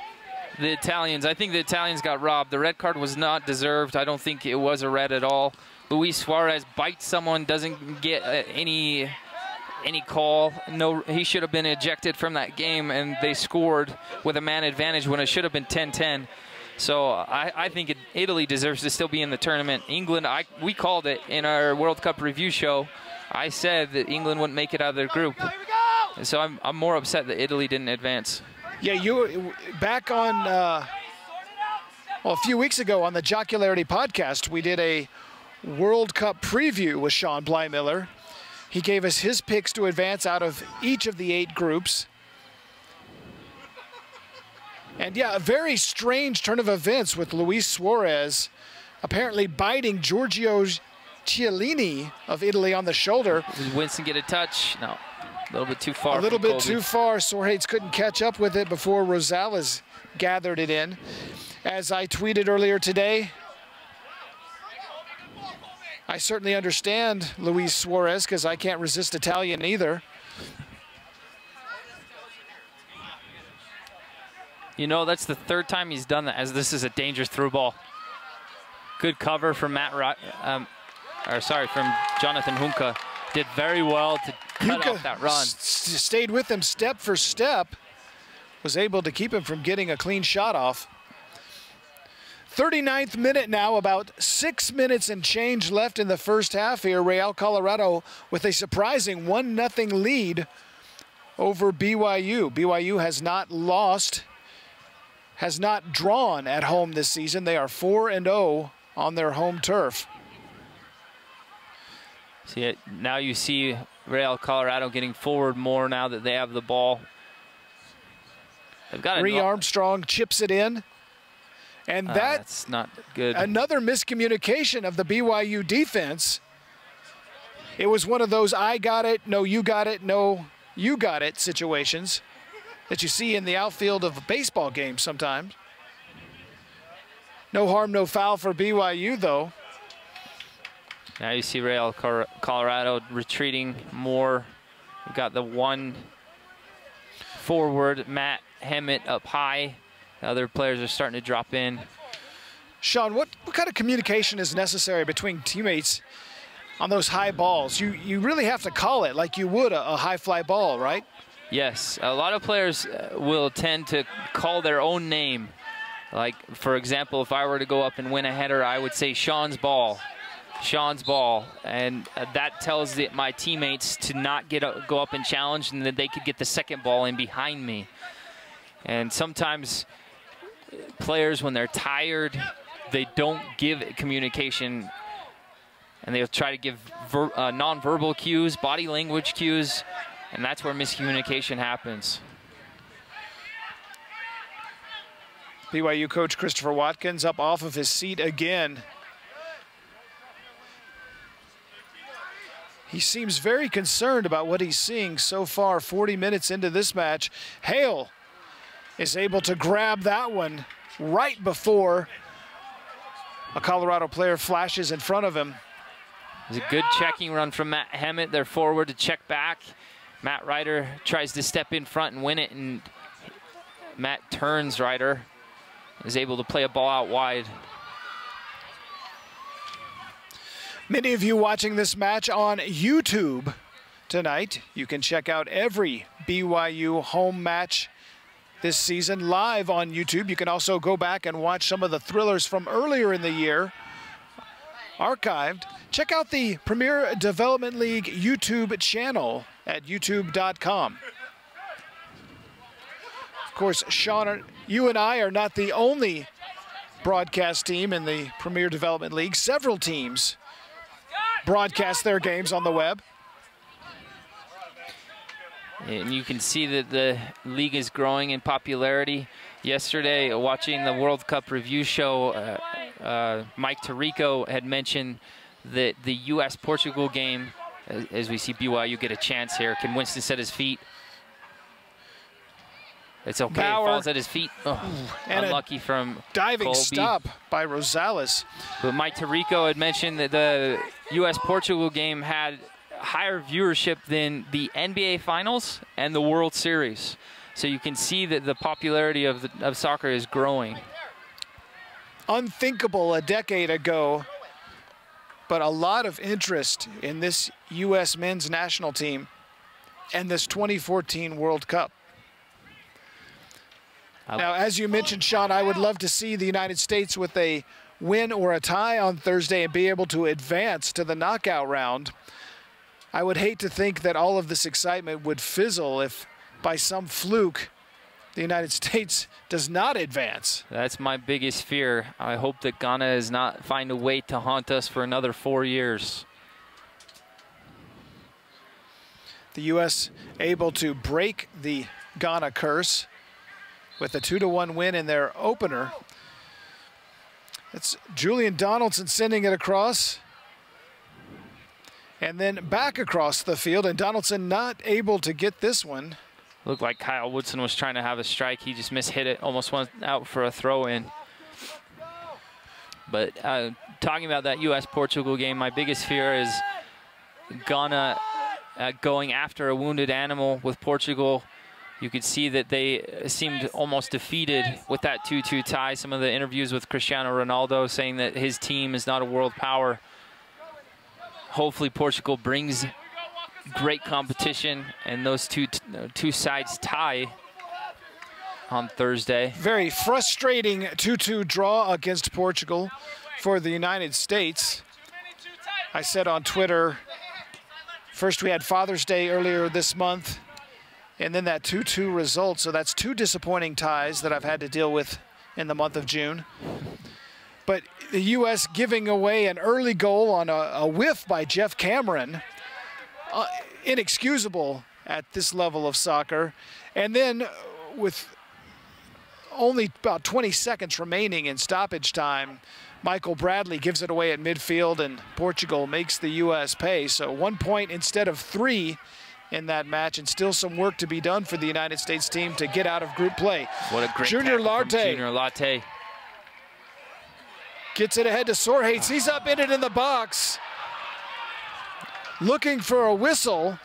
The Italians. I think the Italians got robbed. The red card was not deserved. I don't think it was a red at all. Luis Suarez bites someone, doesn't get any call. No, he should have been ejected from that game, and they scored with a man advantage when it should have been 10-10. So I think Italy deserves to still be in the tournament. England, we called it in our World Cup review show. I said that England wouldn't make it out of their group. And so I'm more upset that Italy didn't advance. Yeah, you back on a few weeks ago on the Jocularity podcast, we did a World Cup preview with Sean Blymiller. He gave us his picks to advance out of each of the 8 groups. And yeah, a very strange turn of events with Luis Suarez apparently biting Giorgio Chiellini of Italy on the shoulder. Did Winston get a touch? No, a little bit too far. A little bit too far. Suarez couldn't catch up with it before Rosales gathered it in. As I tweeted earlier today, I certainly understand Luis Suarez because I can't resist Italian either. You know, that's the 3rd time he's done that, as this is a dangerous through ball. Good cover from from Jonathan Hunka. Did very well to cut off that run. Stayed with him step for step. Was able to keep him from getting a clean shot off. 39th minute now, about 6 minutes and change left in the first half here. Real Colorado with a surprising 1-0 lead over BYU. BYU has not lost, has not drawn at home this season. They are 4-0 on their home turf. See, now you see Real Colorado getting forward more now that they have the ball. They've got Rhea Armstrong chips it in. And that's not good. Another miscommunication of the BYU defense. It was one of those I got it, no you got it, no you got it situations that you see in the outfield of a baseball game sometimes. No harm, no foul for BYU, though. Now you see Real Colorado retreating more. We've got the one forward, Matt Hemmett, up high. The other players are starting to drop in. Sean, what kind of communication is necessary between teammates on those high balls? You really have to call it like you would a high fly ball, right? Yes, a lot of players will tend to call their own name. Like, for example, if I were to go up and win a header, I would say Sean's ball. Sean's ball, and that tells my teammates to not go up and challenge, and that they could get the second ball in behind me. And sometimes players, when they're tired, they don't give communication, and they'll try to give non-verbal cues, body language cues, and that's where miscommunication happens. BYU coach Christopher Watkins up off of his seat again. He seems very concerned about what he's seeing so far 40 minutes into this match. Hale is able to grab that one right before a Colorado player flashes in front of him. It was a good checking run from Matt Hemmett, their forward, to check back. Matt Ryder tries to step in front and win it, and Matt turns Ryder, is able to play a ball out wide. Many of you watching this match on YouTube tonight. You can check out every BYU home match this season live on YouTube. You can also go back and watch some of the thrillers from earlier in the year archived. Check out the Premier Development League YouTube channel at youtube.com. Of course, Sean, you and I are not the only broadcast team in the Premier Development League. Several teams broadcast their games on the web. And you can see that the league is growing in popularity. Yesterday, watching the World Cup review show, Mike Tirico had mentioned that the U.S.-Portugal game, as we see BYU get a chance here, can Winston set his feet? It's okay, Bauer. It falls at his feet. Oh, and unlucky from diving Colby. stop by Rosales. But Mike Tirico had mentioned that the U.S.-Portugal game had higher viewership than the NBA Finals and the World Series. So you can see that the popularity of soccer is growing. Unthinkable a decade ago, but a lot of interest in this U.S. men's national team and this 2014 World Cup. Now, as you mentioned, Sean, I would love to see the United States with a win or a tie on Thursday and be able to advance to the knockout round. I would hate to think that all of this excitement would fizzle if, by some fluke, the United States does not advance. That's my biggest fear. I hope that Ghana does not find a way to haunt us for another 4 years. The U.S. able to break the Ghana curse with a 2-1 win in their opener. It's Julian Donaldson sending it across. And then back across the field, and Donaldson not able to get this one. Looked like Kyle Woodson was trying to have a strike. He just mishit it, almost went out for a throw-in. But talking about that U.S.-Portugal game, my biggest fear is Ghana going after a wounded animal with Portugal. You could see that they seemed almost defeated with that 2-2 tie. Some of the interviews with Cristiano Ronaldo saying that his team is not a world power. Hopefully Portugal brings great competition and those two sides tie on Thursday. Very frustrating 2-2 draw against Portugal for the United States. I said on Twitter, first we had Father's Day earlier this month, and then that 2-2 result. So that's two disappointing ties that I've had to deal with in the month of June. But the U.S. giving away an early goal on a whiff by Jeff Cameron, inexcusable at this level of soccer. And then with only about 20 seconds remaining in stoppage time, Michael Bradley gives it away at midfield, and Portugal makes the U.S. pay. So 1 point instead of 3 in that match, and still some work to be done for the United States team to get out of group play. What a great Junior tackle from Lartey. Junior Lartey. Gets it ahead to Sorhates. He's up in it in the box. Looking for a whistle.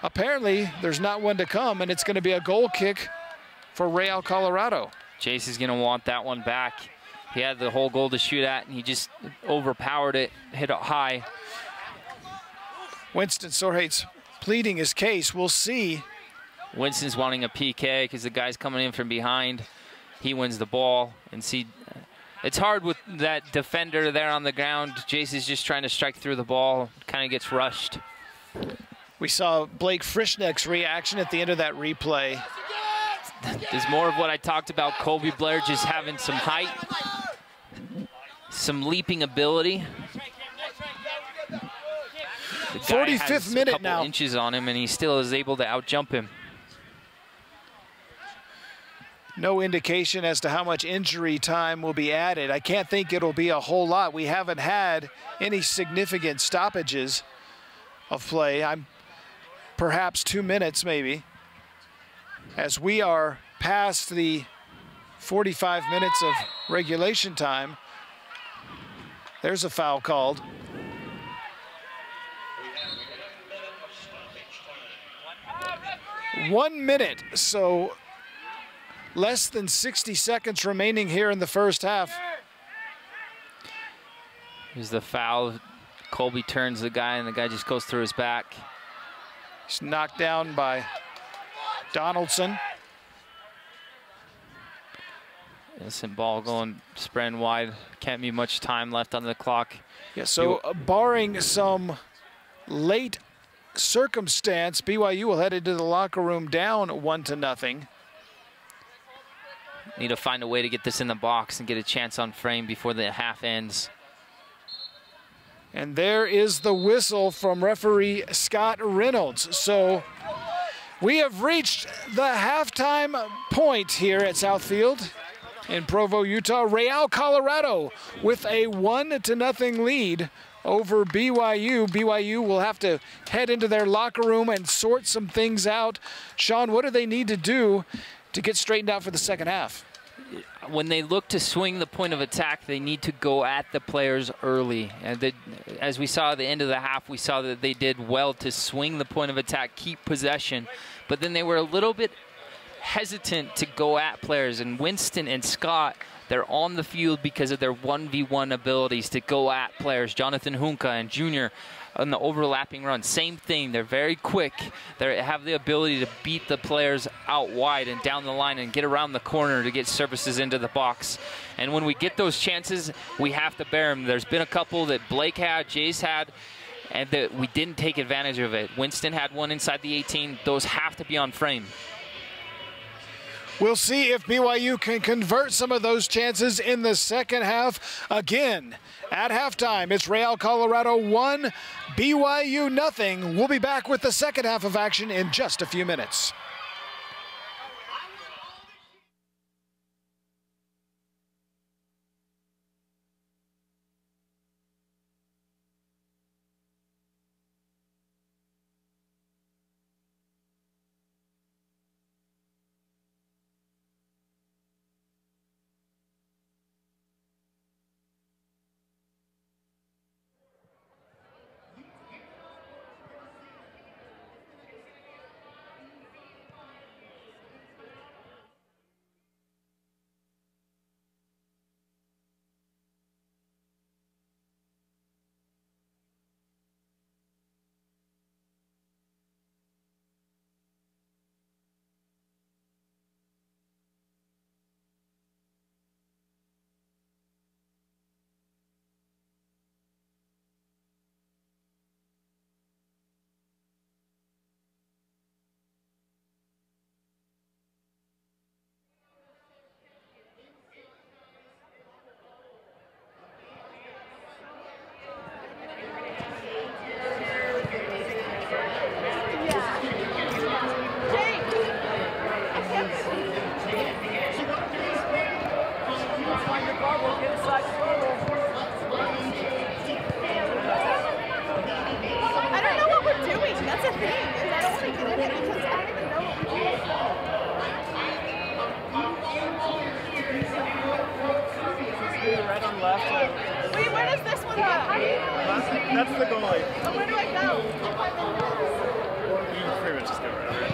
Apparently, there's not one to come, and it's going to be a goal kick for Real Colorado. Jace is going to want that one back. He had the whole goal to shoot at, and he just overpowered it, hit it high. Winston Sorhate's pleading his case. We'll see. Winston's wanting a PK because the guy's coming in from behind. He wins the ball. And see, it's hard with that defender there on the ground. Jace is just trying to strike through the ball, kind of gets rushed. We saw Blake Frischneck's reaction at the end of that replay. There's more of what I talked about, Colby Blair just having some height, some leaping ability. 45th minute now. A couple inches on him, and he still is able to outjump him. No indication as to how much injury time will be added. I can't think it'll be a whole lot. We haven't had any significant stoppages of play. I'm perhaps 2 minutes maybe, as we are past the 45 minutes of regulation time. There's a foul called. One minute, so less than 60 seconds remaining here in the first half. Here's the foul. Colby turns the guy, and the guy just goes through his back. He's knocked down by Donaldson. Innocent ball going, spreading wide. Can't be much time left on the clock. Yeah, so barring some late circumstance, BYU will head into the locker room down 1-0. Need to find a way to get this in the box and get a chance on frame before the half ends. And there is the whistle from referee Scott Reynolds. So we have reached the halftime point here at Southfield in Provo, Utah. Real Colorado with a 1-0 lead over BYU. BYU will have to head into their locker room and sort some things out. Sean, what do they need to do to get straightened out for the second half? When they look to swing the point of attack, they need to go at the players early. And as we saw at the end of the half, we saw that they did well to swing the point of attack, keep possession. But then they were a little bit hesitant to go at players. And Winston and Scott, they're on the field because of their 1v1 abilities to go at players. Jonathan Hunka and Junior on the overlapping run, same thing. They're very quick. They have the ability to beat the players out wide and down the line and get around the corner to get services into the box. And when we get those chances, we have to bear them. There's been a couple that Blake had, Jace had, and that we didn't take advantage of it. Winston had one inside the 18. Those have to be on frame. We'll see if BYU can convert some of those chances in the second half. Again, at halftime, it's Real Colorado 1, BYU 0. We'll be back with the second half of action in just a few minutes. That's the goalie. Oh, where do I go? You can pretty much just go right over it.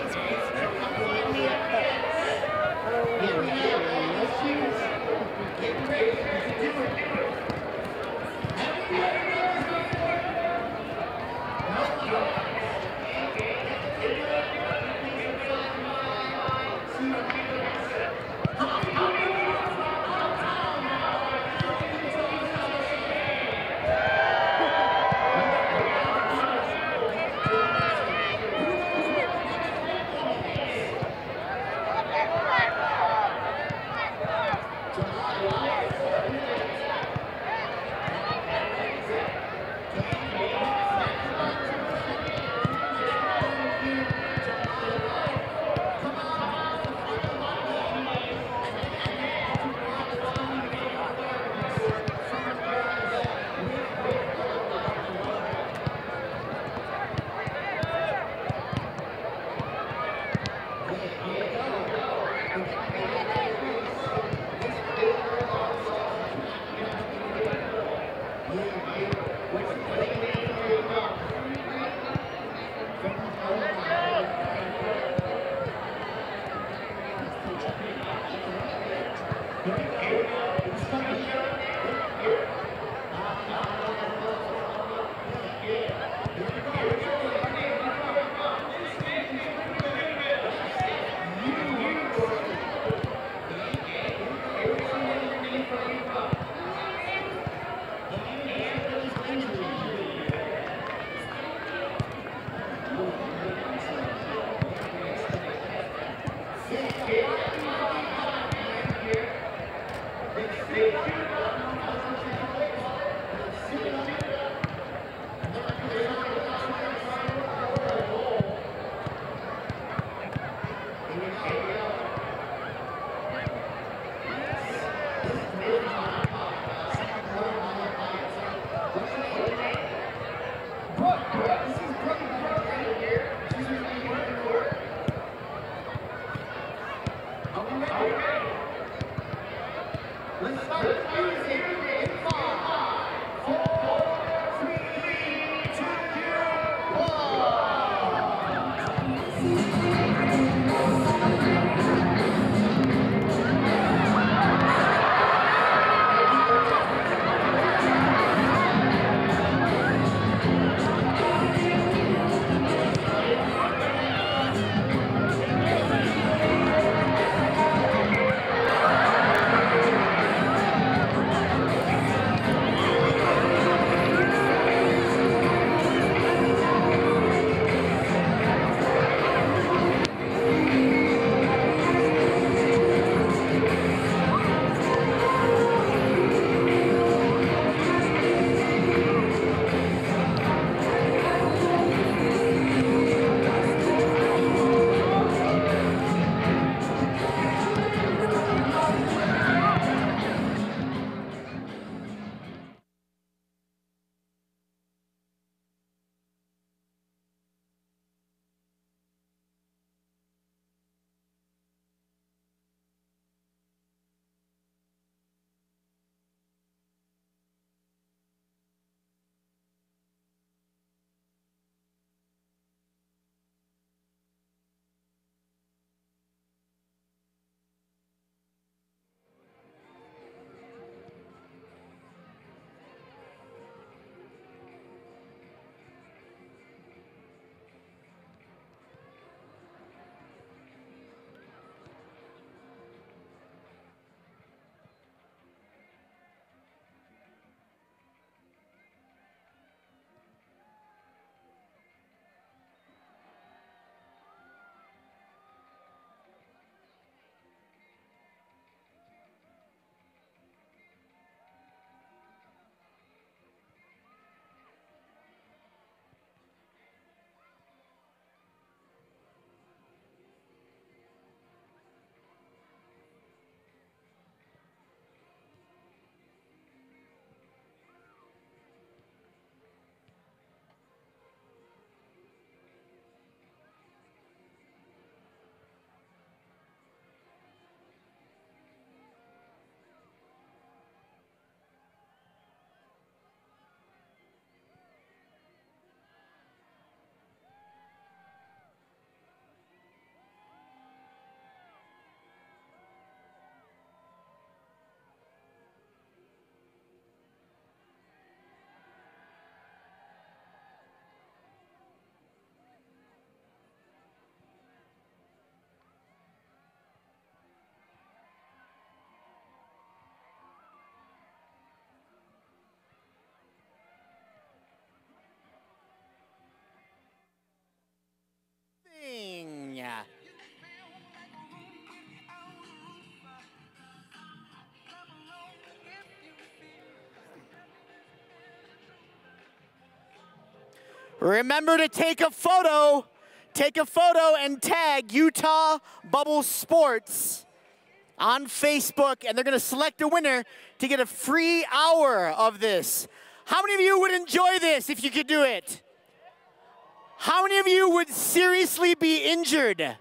Let's start Remember to take a photo. Take a photo and tag Utah Bubble Sports on Facebook, and they're going to select a winner to get a free hour of this. How many of you would enjoy this if you could do it? How many of you would seriously be injured?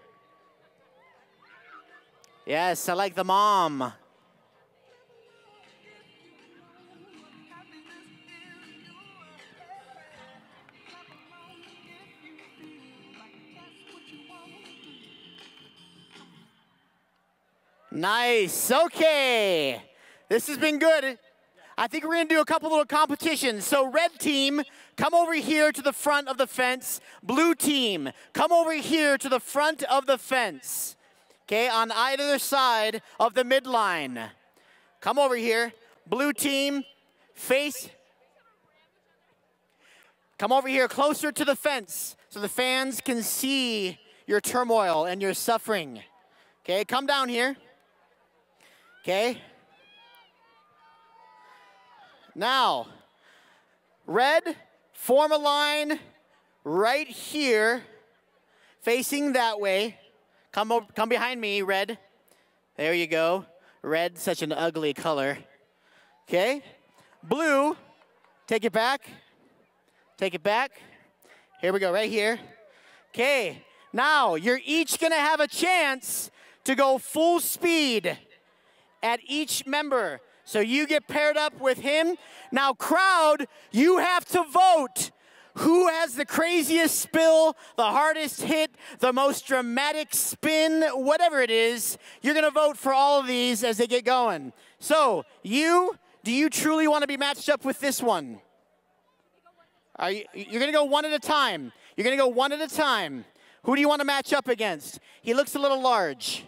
Yes, I like the mom. Nice, okay. This has been good. I think we're gonna do a couple little competitions. So red team, come over here to the front of the fence. Blue team, come over here to the front of the fence. Okay, on either side of the midline. Come over here. Blue team, face. Come over here closer to the fence so the fans can see your turmoil and your suffering. Okay, come down here. Okay. Now, red, form a line right here, facing that way. Come behind me, red. There you go. Red, such an ugly color. Okay. Blue, take it back. Take it back. Here we go, right here. Okay. Now, you're each going to have a chance to go full speed at each member. So you get paired up with him. Now, crowd, you have to vote. Who has the craziest spill, the hardest hit, the most dramatic spin, whatever it is, you're going to vote for all of these as they get going. So, do you truly want to be matched up with this one? You're going to go one at a time. You're going to go one at a time. Who do you want to match up against? He looks a little large.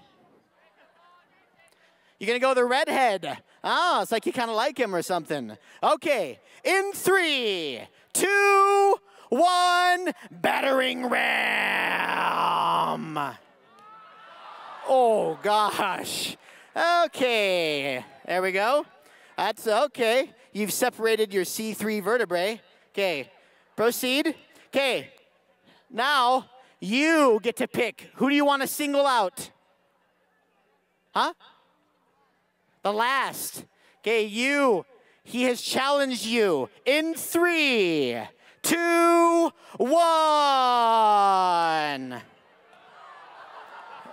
You're going to go the redhead. Oh, it's like you kind of like him or something. Okay, in 3, 2, 1, battering ram. Oh, gosh. Okay, there we go. That's okay. You've separated your C3 vertebrae. Okay, proceed. Okay, now you get to pick. Who do you want to single out? Huh? The last. Okay, he has challenged you in 3, 2, 1.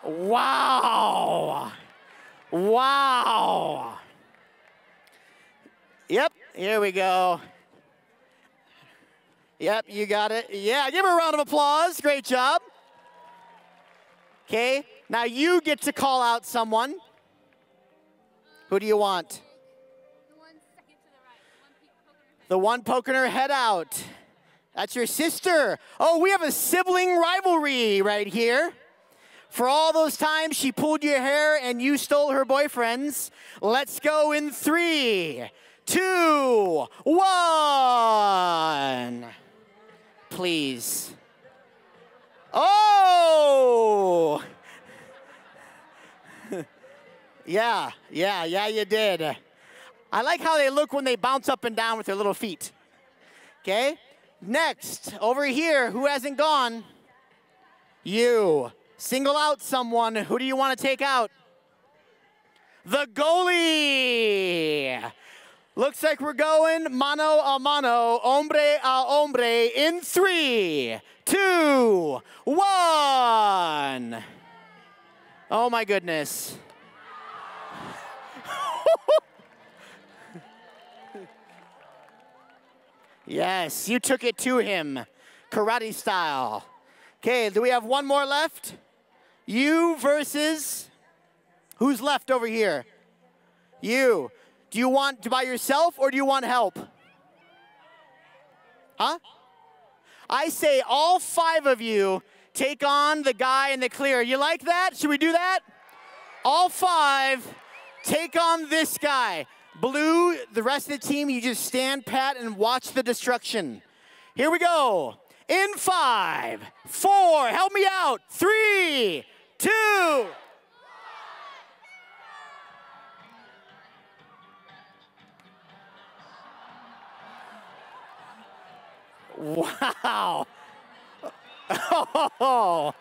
Wow. Wow. Yep, here we go. Yep, you got it. Yeah, give her a round of applause. Great job. Okay, now you get to call out someone. Who do you want? The one second to the right. The one poking her head out. That's your sister. Oh, we have a sibling rivalry right here. For all those times she pulled your hair and you stole her boyfriend's. Let's go in 3, 2, 1. Please. Oh! Yeah, you did. I like how they look when they bounce up and down with their little feet. Okay? Next, over here, who hasn't gone? You. Single out someone. Who do you want to take out? The goalie. Looks like we're going mano a mano, hombre a hombre in 3, 2, 1. Oh my goodness. Yes, you took it to him, karate style. Okay, do we have one more left? You versus, who's left over here? You. Do you want to by yourself or do you want help? Huh? I say all 5 of you take on the guy in the clear. You like that? Should we do that? All 5 take on this guy. Blue, the rest of the team, you just stand pat and watch the destruction. Here we go. In 5, 4, help me out. 3, 2. Wow. Oh.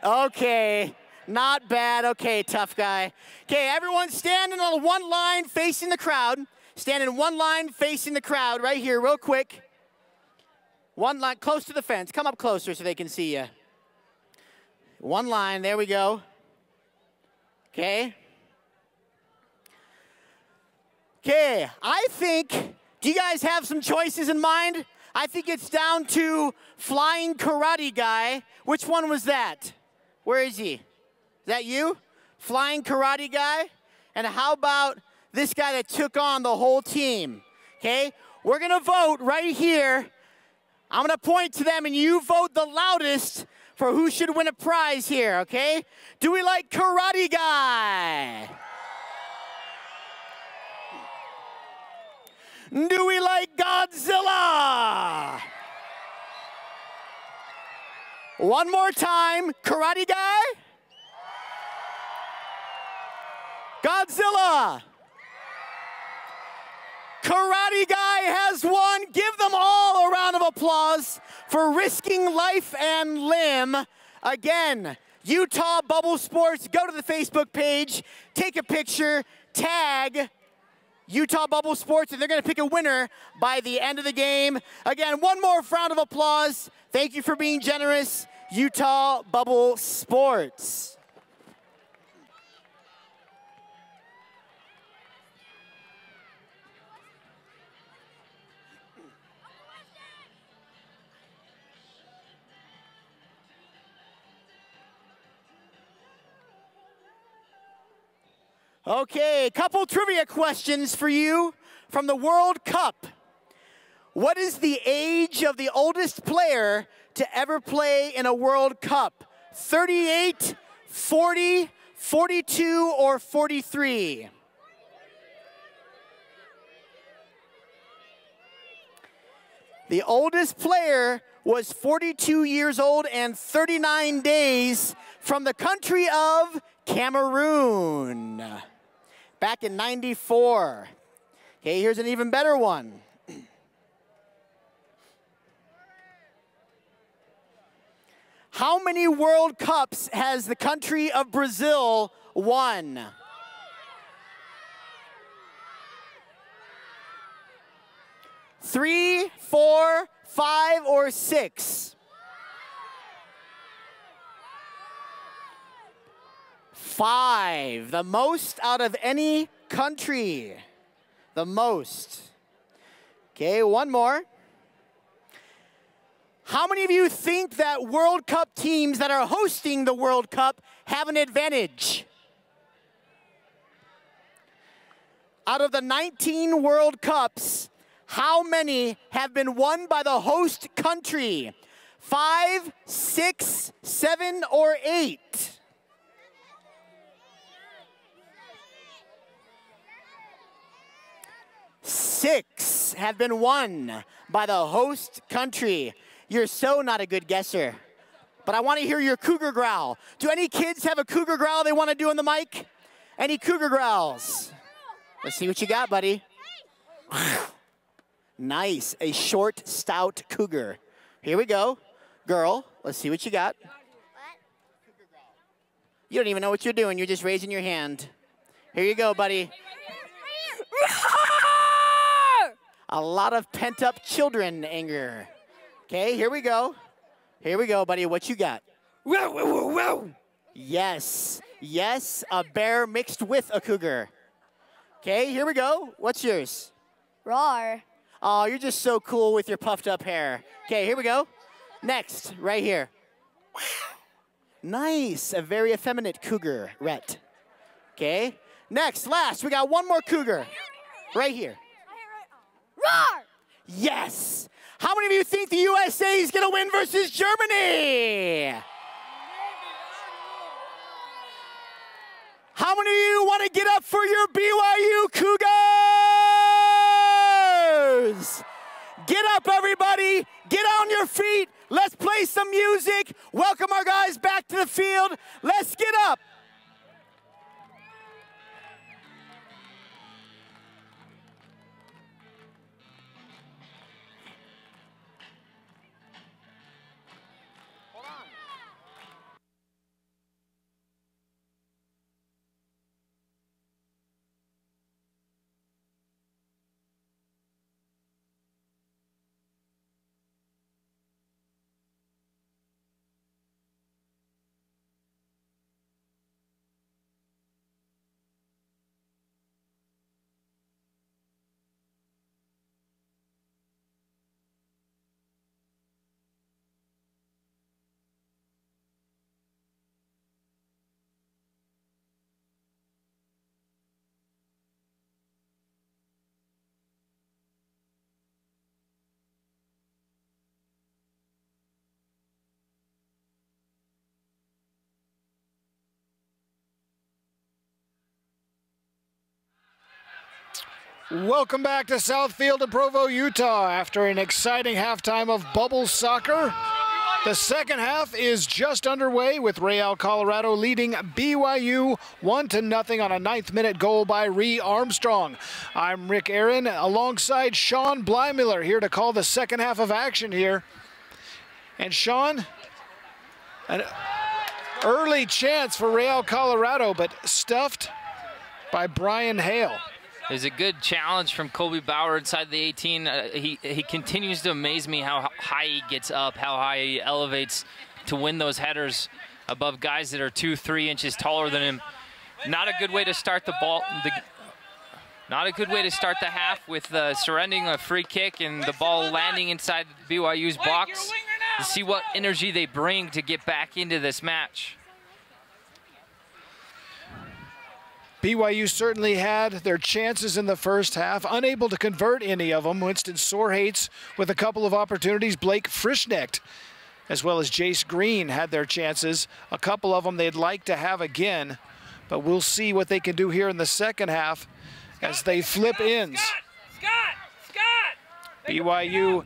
Okay, not bad. Okay, tough guy. Okay, everyone standing on one line facing the crowd. Stand in one line facing the crowd right here real quick. One line close to the fence. Come up closer so they can see you. One line, there we go. Okay. Okay, I think, do you guys have some choices in mind? I think it's down to flying karate guy. Which one was that? Where is he? Is that you? Flying karate guy? And how about this guy that took on the whole team? Okay, we're gonna vote right here. I'm gonna point to them and you vote the loudest for who should win a prize here, okay? Do we like karate guy? Do we like Godzilla? One more time, karate guy? Godzilla. Karate guy has won. Give them all a round of applause for risking life and limb. Again, Utah Bubble Sports, go to the Facebook page, take a picture, tag Utah Bubble Sports, and they're gonna pick a winner by the end of the game. Again, one more round of applause. Thank you for being generous, Utah Bubble Sports. Okay, a couple trivia questions for you from the World Cup. What is the age of the oldest player to ever play in a World Cup? 38, 40, 42, or 43? The oldest player was 42 years old and 39 days from the country of Cameroon. Back in '94. Okay, here's an even better one. How many World Cups has the country of Brazil won? Three, 4, 5, or 6? 5, the most out of any country. The most. Okay, one more. How many of you think that World Cup teams that are hosting the World Cup have an advantage? Out of the 19 World Cups, how many have been won by the host country? 5, 6, 7, or 8? 6 have been won by the host country. You're so not a good guesser. But I want to hear your cougar growl. Do any kids have a cougar growl they want to do on the mic? Any cougar growls? Let's see what you got, buddy. Nice, a short, stout cougar. Here we go. Girl, let's see what you got. You don't even know what you're doing. You're just raising your hand. Here you go, buddy. A lot of pent-up children anger. Okay, here we go. Here we go, buddy. What you got? Yes. Yes, a bear mixed with a cougar. Okay, here we go. What's yours? Roar. Oh, you're just so cool with your puffed up hair. Okay, here we go. Next, right here. Nice, a very effeminate cougar, Rhett. Okay, next, last, we got one more cougar. Right here. Roar. Yes. How many of you think the USA is going to win versus Germany? How many of you want to get up for your BYU Cougars? Get up, everybody. Get on your feet. Let's play some music. Welcome our guys back to the field. Let's get up. Welcome back to Southfield in Provo, Utah. After an exciting halftime of bubble soccer, the second half is just underway with Real Colorado leading BYU 1-0 on a 9th-minute goal by Ree Armstrong. I'm Rick Aaron alongside Sean Blymiller here to call the second half of action here. And Sean, an early chance for Real Colorado, but stuffed by Brian Hale. There's a good challenge from Colby Bauer inside the 18. He continues to amaze me how high he gets up, how high he elevates to win those headers above guys that are 2-3 inches taller than him. Not a good way to start the ball. Not a good way to start the half with surrendering a free kick and the ball landing inside BYU's box. To see what energy they bring to get back into this match. BYU certainly had their chances in the first half, unable to convert any of them. Winston Sorehates with a couple of opportunities. Blake Frischnecht, as well as Jace Green, had their chances. A couple of them they'd like to have again, but we'll see what they can do here in the second half as they flip ends. BYU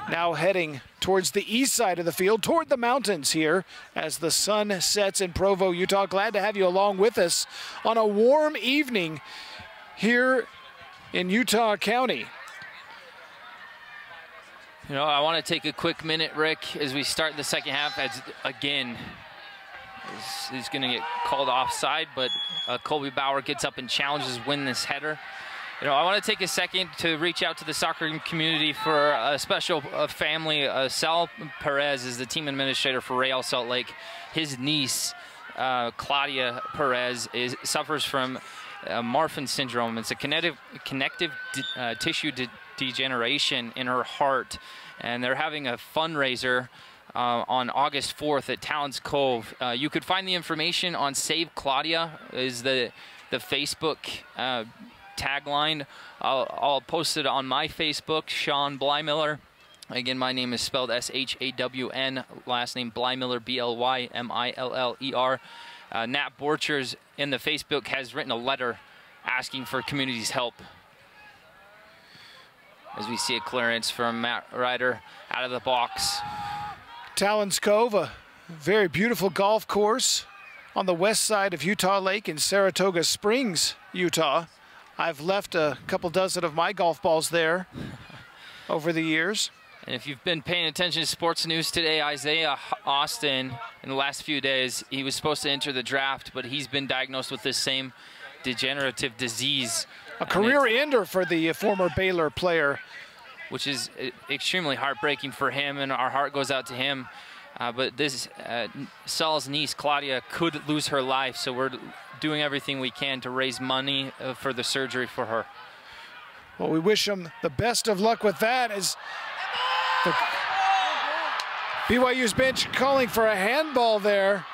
now heading towards the east side of the field, toward the mountains here as the sun sets in Provo, Utah. Glad to have you along with us on a warm evening here in Utah County. You know, I want to take a quick minute, Rick, as we start the second half. As again, he's going to get called offside, but Colby Bauer gets up and challenges win this header. You know, I want to take a second to reach out to the soccer community for a special family. Sal Perez is the team administrator for Real Salt Lake. His niece, Claudia Perez, suffers from Marfan syndrome. It's a connective tissue degeneration in her heart, and they're having a fundraiser on August 4th at Talons Cove. You could find the information on Save Claudia, is the Facebook tagline. I'll post it on my Facebook, Sean Blymiller. Again, my name is spelled S-H-A-W-N, last name Blymiller, B-L-Y-M-I-L-L-E-R. Nat Borchers in the Facebook has written a letter asking for community's help. As we see a clearance from Matt Ryder out of the box. Talons Cove, a very beautiful golf course on the west side of Utah Lake in Saratoga Springs, Utah. I've left a couple dozen of my golf balls there over the years. And if you've been paying attention to sports news today, Isaiah Austin, in the last few days, he was supposed to enter the draft, but he's been diagnosed with this same degenerative disease. A career ender for the former Baylor player. Which is extremely heartbreaking for him, and our heart goes out to him. But this Saul's niece, Claudia, could lose her life, so we're doing everything we can to raise money for the surgery for her. Well, we wish him the best of luck with that, as the BYU's bench calling for a handball there,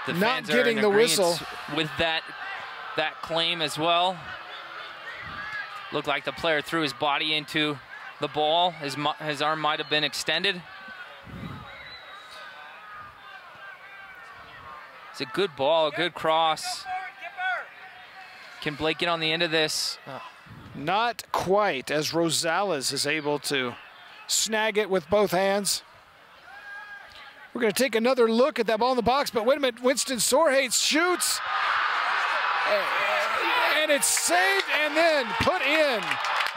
not getting the whistle. With that claim as well. Looked like the player threw his body into the ball. His arm might have been extended. It's a good ball, a good cross. Can Blake get on the end of this? Not quite, as Rosales is able to snag it with both hands. We're going to take another look at that ball in the box, but wait a minute, Winston Sorehates shoots. And it's saved and then put in.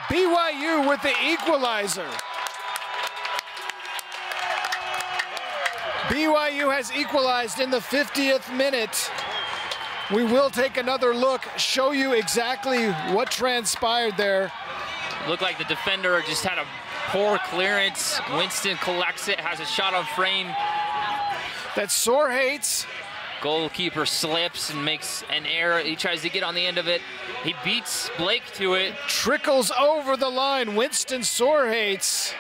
BYU with the equalizer. BYU has equalized in the 50th minute. We will take another look, show you exactly what transpired there. Looked like the defender just had a poor clearance. Winston collects it, has a shot on frame. That's Sorehates. Goalkeeper slips and makes an error. He tries to get on the end of it. He beats Blake to it. Trickles over the line. Winston Sorehates.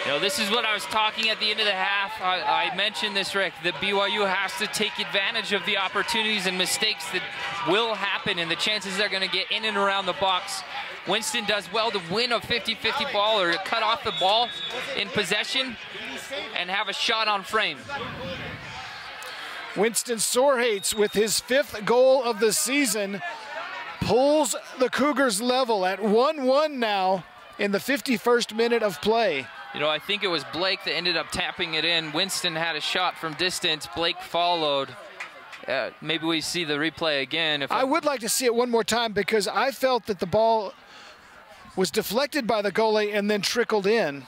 You know, this is what I was talking at the end of the half. I mentioned this, Rick, that BYU has to take advantage of the opportunities and mistakes that will happen and the chances they're going to get in and around the box. Winston does well to win a 50-50 ball or cut off the ball in possession and have a shot on frame. Winston Sorehates with his 5th goal of the season. pulls the Cougars level at 1-1 now in the 51st minute of play. You know, I think it was Blake that ended up tapping it in. Winston had a shot from distance. Blake followed. Maybe we see the replay again. I would like to see it one more time because I felt that the ball was deflected by the goalie and then trickled in.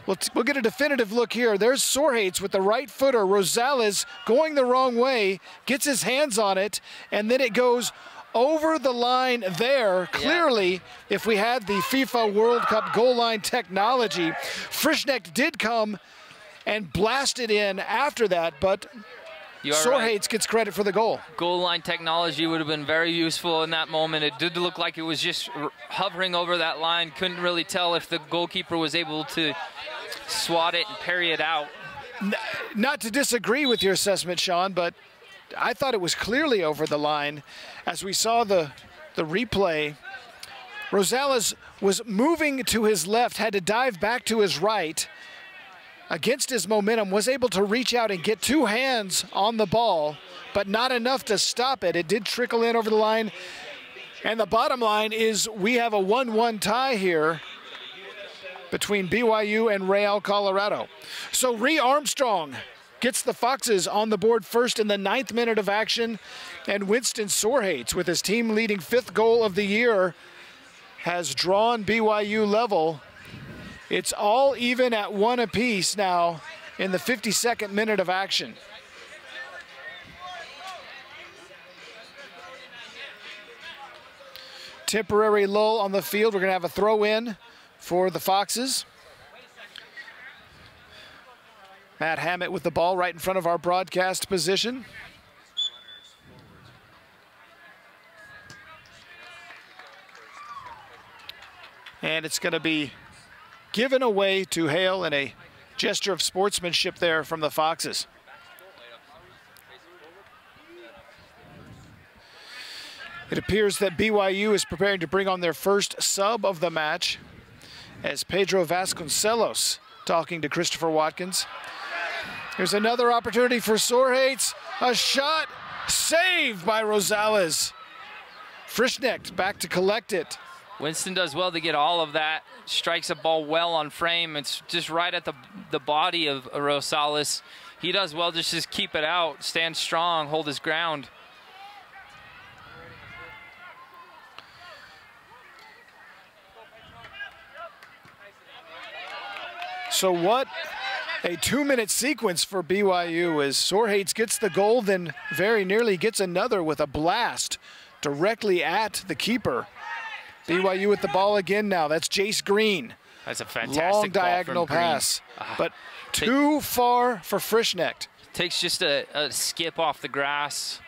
We'll get a definitive look here. There's Sorhates with the right footer. Rosales going the wrong way, gets his hands on it, and then it goes over the line there. Clearly, if we had the FIFA World Cup goal line technology, Frischnecht did come and blast it in after that, but Sorhates gets credit for the goal. Goal line technology would have been very useful in that moment. It did look like it was just hovering over that line. Couldn't really tell if the goalkeeper was able to swat it and parry it out. Not to disagree with your assessment, Sean, but I thought it was clearly over the line. As we saw the replay, Rosales was moving to his left, had to dive back to his right. Against his momentum, was able to reach out and get two hands on the ball, but not enough to stop it. It did trickle in over the line. And the bottom line is we have a 1-1 tie here between BYU and Real Colorado. So Ree Armstrong gets the Foxes on the board first in the 9th minute of action. And Winston Sorhates, with his team leading 5th goal of the year, has drawn BYU level. It's all even at 1 apiece now in the 52nd minute of action. Temporary lull on the field. We're going to have a throw in for the Foxes. Matt Hammett with the ball right in front of our broadcast position. And it's going to be given away to Hale in a gesture of sportsmanship there from the Foxes. It appears that BYU is preparing to bring on their first sub of the match as Pedro Vasconcelos talking to Christopher Watkins. Here's another opportunity for Sorhates. A shot saved by Rosales. Frischnecht back to collect it. Winston does well to get all of that. Strikes a ball well on frame. It's just right at the body of Rosales. He does well just keep it out, stand strong, hold his ground. So what a 2-minute sequence for BYU as Sorhates gets the goal, then very nearly gets another with a blast directly at the keeper. BYU with the ball again now. That's Jace Green. That's a fantastic long diagonal pass, but too far for Frischnecht. Takes just a skip off the grass.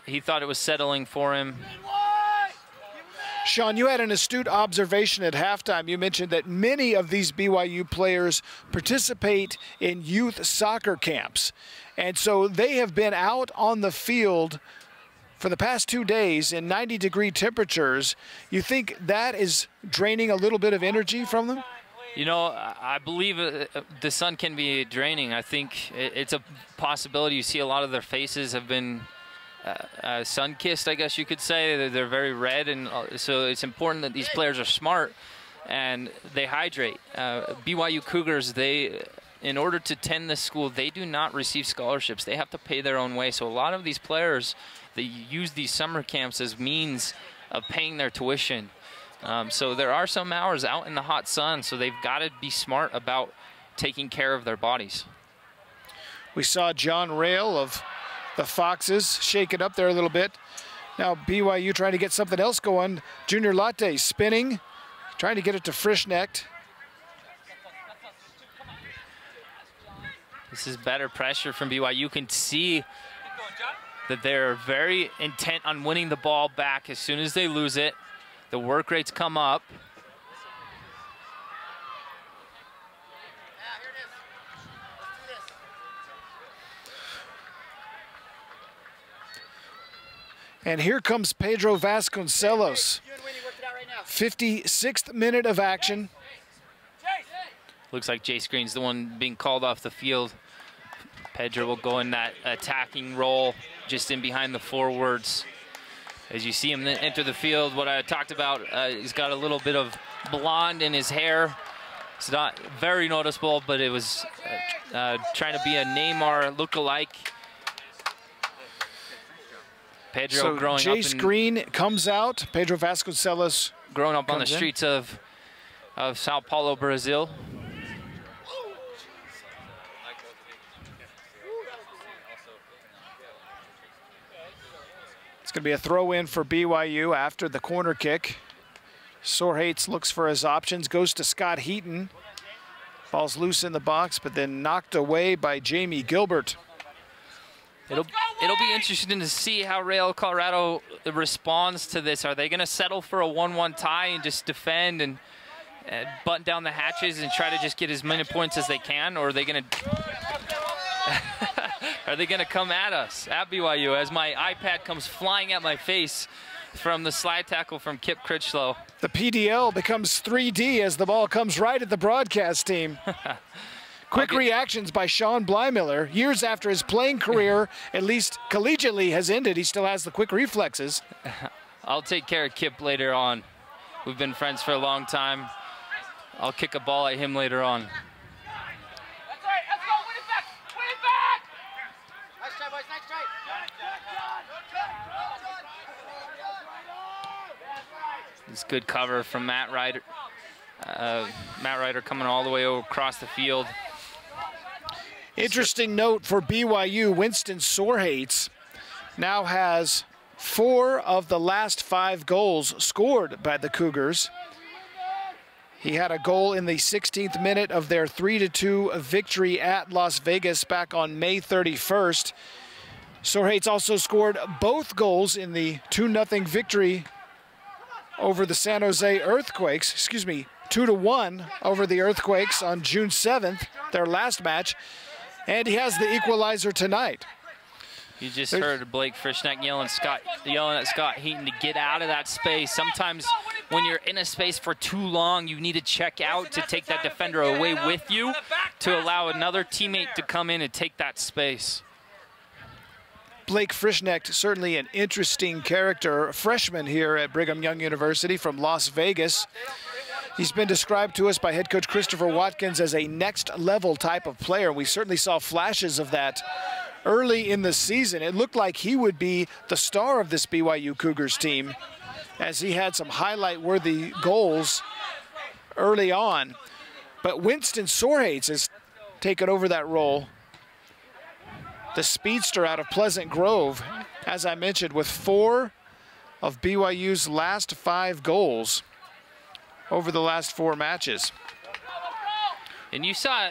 He thought it was settling for him. Sean, you had an astute observation at halftime. You mentioned that many of these BYU players participate in youth soccer camps. And so they have been out on the field for the past 2 days in 90-degree temperatures. You think that is draining a little bit of energy from them? You know, I believe the sun can be draining. I think it's a possibility. You see a lot of their faces have been sun-kissed, I guess you could say. They're very red, and so it's important that these players are smart and they hydrate. BYU Cougars, in order to attend this school, they do not receive scholarships. They have to pay their own way. So a lot of these players, they use these summer camps as means of paying their tuition. So there are some hours out in the hot sun, so they've got to be smart about taking care of their bodies. We saw John Rail of the Foxes shake it up there a little bit. Now BYU trying to get something else going. Junior Latte spinning, trying to get it to Frischnecht. This is better pressure from BYU. You can see that they're very intent on winning the ball back as soon as they lose it. The work rates come up. And here comes Pedro Vasconcelos. 56th minute of action. Looks like Jace Green's the one being called off the field. Pedro will go in that attacking role just in behind the forwards. As you see him enter the field, what I talked about, he's got a little bit of blonde in his hair. It's not very noticeable, but it was trying to be a Neymar look-alike. Pedro So growing Jace up in, Green comes out. Pedro Vasconcelos growing up on the comes in. streets of Sao Paulo, Brazil. It's going to be a throw in for BYU after the corner kick. Sorhates looks for his options, goes to Scott Heaton. Ball's loose in the box, but then knocked away by Jamie Gilbert. It'll be interesting to see how Real Colorado responds to this. Are they going to settle for a 1-1 tie and just defend and button down the hatches and try to just get as many points as they can, or are they going to are they going to come at us at BYU as my iPad comes flying at my face from the slide tackle from Kip Critchlow? The PDL becomes 3D as the ball comes right at the broadcast team. Quick reactions by Sean Blymiller. Years after his playing career, at least collegiately, has ended, he still has the quick reflexes. I'll take care of Kip later on. We've been friends for a long time. I'll kick a ball at him later on. That's right, let's go, win it back! Win it back! Nice try, boys, nice try. It's good cover from Matt Ryder. Matt Ryder coming all the way across the field. Interesting note for BYU, Winston Sorhates now has 4 of the last 5 goals scored by the Cougars. He had a goal in the 16th minute of their 3-2 victory at Las Vegas back on May 31st. Sorhates also scored both goals in the 2-0 victory over the San Jose Earthquakes, 2-1 over the Earthquakes on June 7th, their last match, and he has the equalizer tonight. You just heard Blake Frischneck yelling at Scott Heaton to get out of that space. Sometimes when you're in a space for too long, you need to check out to take that defender away with you to allow another teammate to come in and take that space. Blake Frischneck, certainly an interesting character, a freshman here at Brigham Young University from Las Vegas. He's been described to us by head coach Christopher Watkins as a next-level type of player. We certainly saw flashes of that early in the season. It looked like he would be the star of this BYU Cougars team as he had some highlight-worthy goals early on. But Winston Sorhates has taken over that role. The speedster out of Pleasant Grove, as I mentioned, with 4 of BYU's last 5 goals over the last 4 matches. And you saw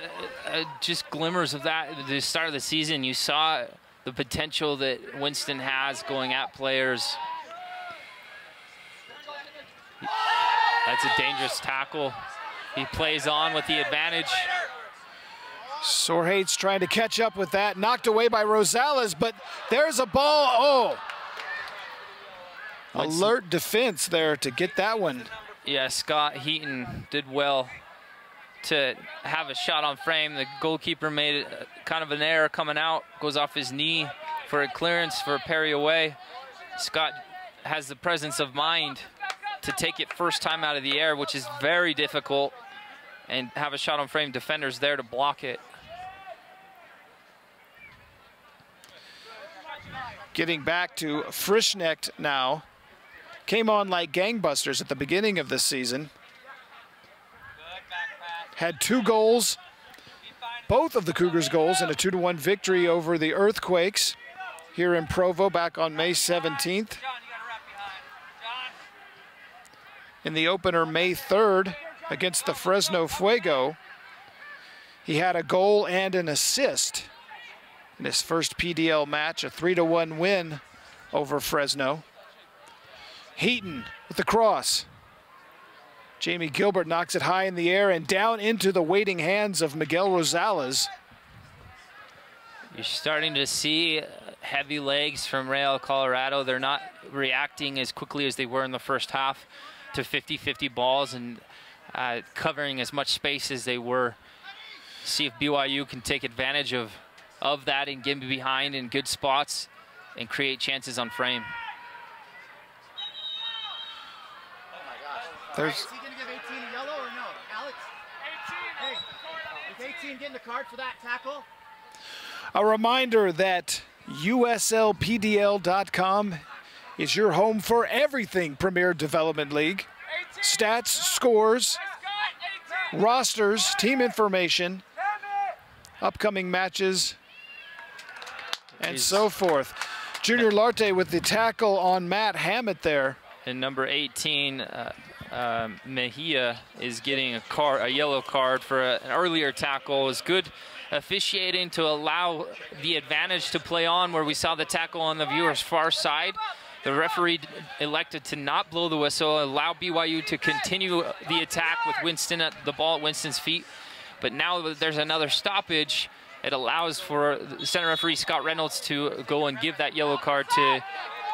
just glimmers of that at the start of the season. You saw the potential that Winston has going at players. That's a dangerous tackle. He plays on with the advantage. Sorhates trying to catch up with that, knocked away by Rosales, but there's a ball. Oh! Alert defense there to get that one. Yeah, Scott Heaton did well to have a shot on frame. The goalkeeper made kind of an error coming out, goes off his knee for a clearance for a parry away. Scott has the presence of mind to take it first time out of the air, which is very difficult, and have a shot on frame. Defenders there to block it. Getting back to Frischneck now. Came on like gangbusters at the beginning of this season. Had 2 goals, both of the Cougars' goals in a 2-1 victory over the Earthquakes here in Provo back on May 17th. In the opener May 3rd against the Fresno Fuego, he had a goal and an assist in his first PDL match, a 3-1 win over Fresno. Heaton with the cross. Jamie Gilbert knocks it high in the air and down into the waiting hands of Miguel Rosales. You're starting to see heavy legs from Real Colorado. They're not reacting as quickly as they were in the first half to 50-50 balls and covering as much space as they were. See if BYU can take advantage of that and get behind in good spots and create chances on frame. There's. Is he going to give 18 a yellow or no? Alex? 18. Hey, is 18 getting a card for that tackle? A reminder that USLPDL.com is your home for everything Premier Development League. Stats, scores, rosters, team information, upcoming matches, and so forth. Junior Larte with the tackle on Matt Hammett there. And number 18, Mejia, is getting a yellow card for an earlier tackle. It was good officiating to allow the advantage to play on where we saw the tackle on the viewer's far side. The referee elected to not blow the whistle, allow BYU to continue the attack with Winston at the ball at Winston's feet. But now that there's another stoppage, it allows for the center referee Scott Reynolds to go and give that yellow card to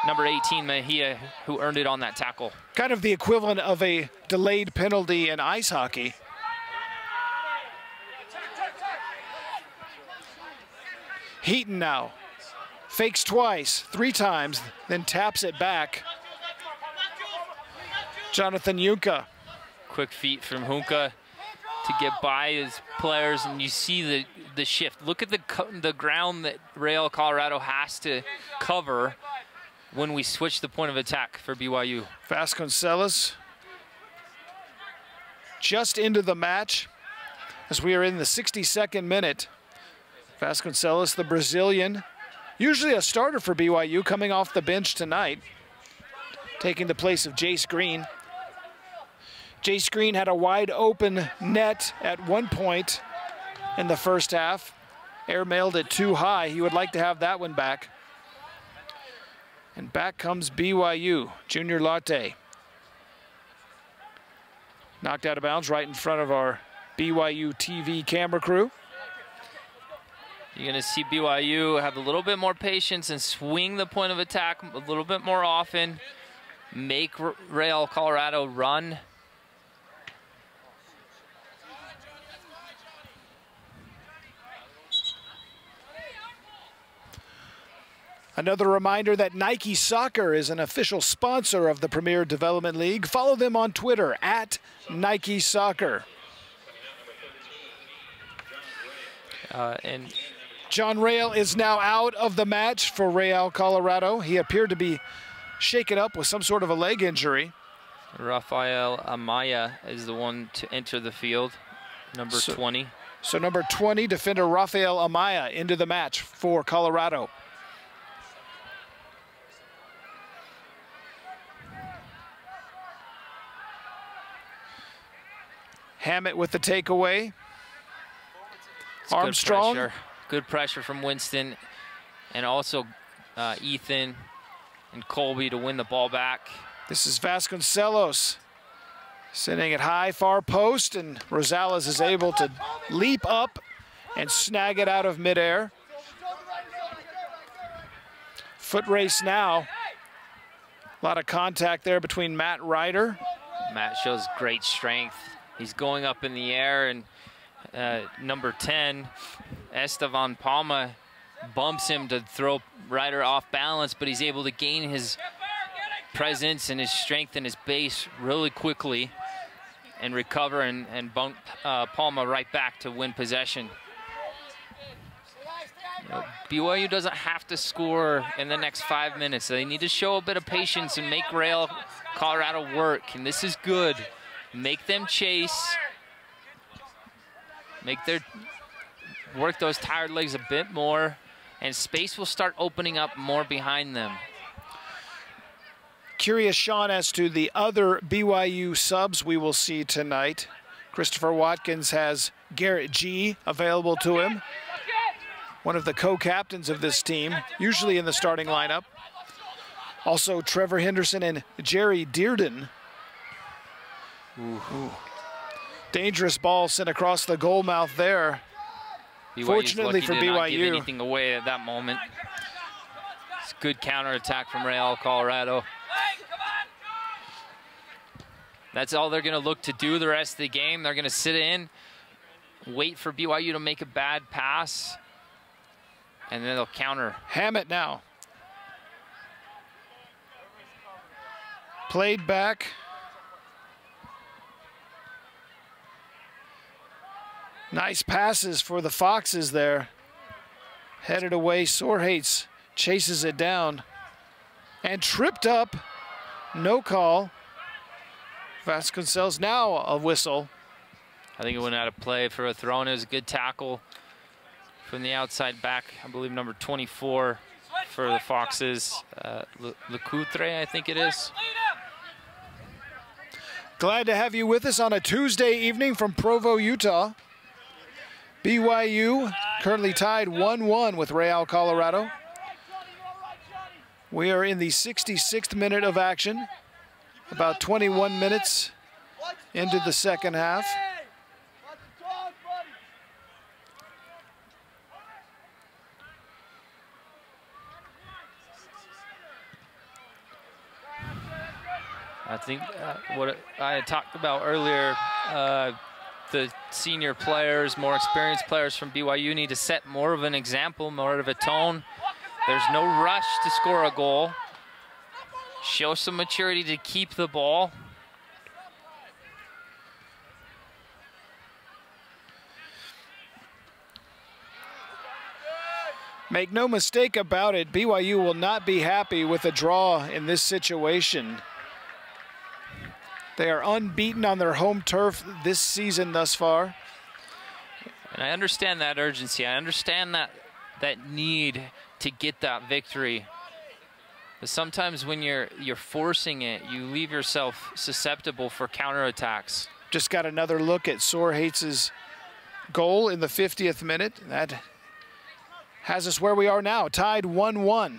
number 18, Mejia, who earned it on that tackle. Kind of the equivalent of a delayed penalty in ice hockey. Heaton now. Fakes twice, 3 times, then taps it back. Jonathan Junka. Quick feet from Junka to get by his players, and you see the shift. Look at the ground that Real Colorado has to cover when we switch the point of attack for BYU. Vasconcelos just into the match as we are in the 62nd minute. Vasconcelos, the Brazilian, usually a starter for BYU, coming off the bench tonight, taking the place of Jace Green. Jace Green had a wide open net at one point in the first half. Airmailed it too high. He would like to have that one back. And back comes BYU. Junior Larte. Knocked out of bounds right in front of our BYU TV camera crew. You're going to see BYU have a little bit more patience and swing the point of attack a little bit more often. Make Real Colorado run. Another reminder that Nike Soccer is an official sponsor of the Premier Development League. Follow them on Twitter at Nike Soccer. And John Rail is now out of the match for Real Colorado. He appeared to be shaken up with some sort of a leg injury. Rafael Amaya is the one to enter the field, number 20. So number 20, defender Rafael Amaya into the match for Colorado. Hammett with the takeaway. Armstrong. Good pressure from Winston, and also Ethan and Colby to win the ball back. This is Vasconcelos sending it high, far post, and Rosales is able to leap up and snag it out of midair. Foot race now. A lot of contact there between Matt Ryder. Matt shows great strength. He's going up in the air, and number 10, Estevan Palma, bumps him to throw Ryder off balance, but he's able to gain his presence and his strength and his base really quickly and recover and bump Palma right back to win possession. BYU doesn't have to score in the next 5 minutes. They need to show a bit of patience and make Real Colorado work, and this is good. Make them chase. Work those tired legs a bit more, and space will start opening up more behind them. Curious, Sean, as to the other BYU subs we will see tonight. Christopher Watkins has Garrett G available to him. One of the co-captains of this team, usually in the starting lineup. Also Trevor Henderson and Jerry Dearden. Ooh. Dangerous ball sent across the goal mouth there. Fortunately for BYU. Not give anything away at that moment. It's a good counterattack from Real Colorado. That's all they're going to look to do the rest of the game. They're going to sit in, wait for BYU to make a bad pass, and then they'll counter. Hammett now. Played back. Nice passes for the Foxes there. Headed away, Sorhates chases it down and tripped up. No call. Vasconcelos now a whistle. I think it went out of play for a throw, and it was a good tackle from the outside back. I believe number 24 for the Foxes, Lecoutre, I think it is. Glad to have you with us on a Tuesday evening from Provo, Utah. BYU currently tied 1-1 with Real Colorado. We are in the 66th minute of action, about 21 minutes into the second half. I think what I had talked about earlier, the senior players, more experienced players from BYU need to set more of an example, more of a tone. There's no rush to score a goal. Show some maturity to keep the ball. Make no mistake about it, BYU will not be happy with a draw in this situation. They are unbeaten on their home turf this season thus far. And I understand that urgency. I understand that need to get that victory. But sometimes when you're forcing it, you leave yourself susceptible for counterattacks. Just got another look at Sorhates' goal in the 50th minute. That has us where we are now, tied 1-1.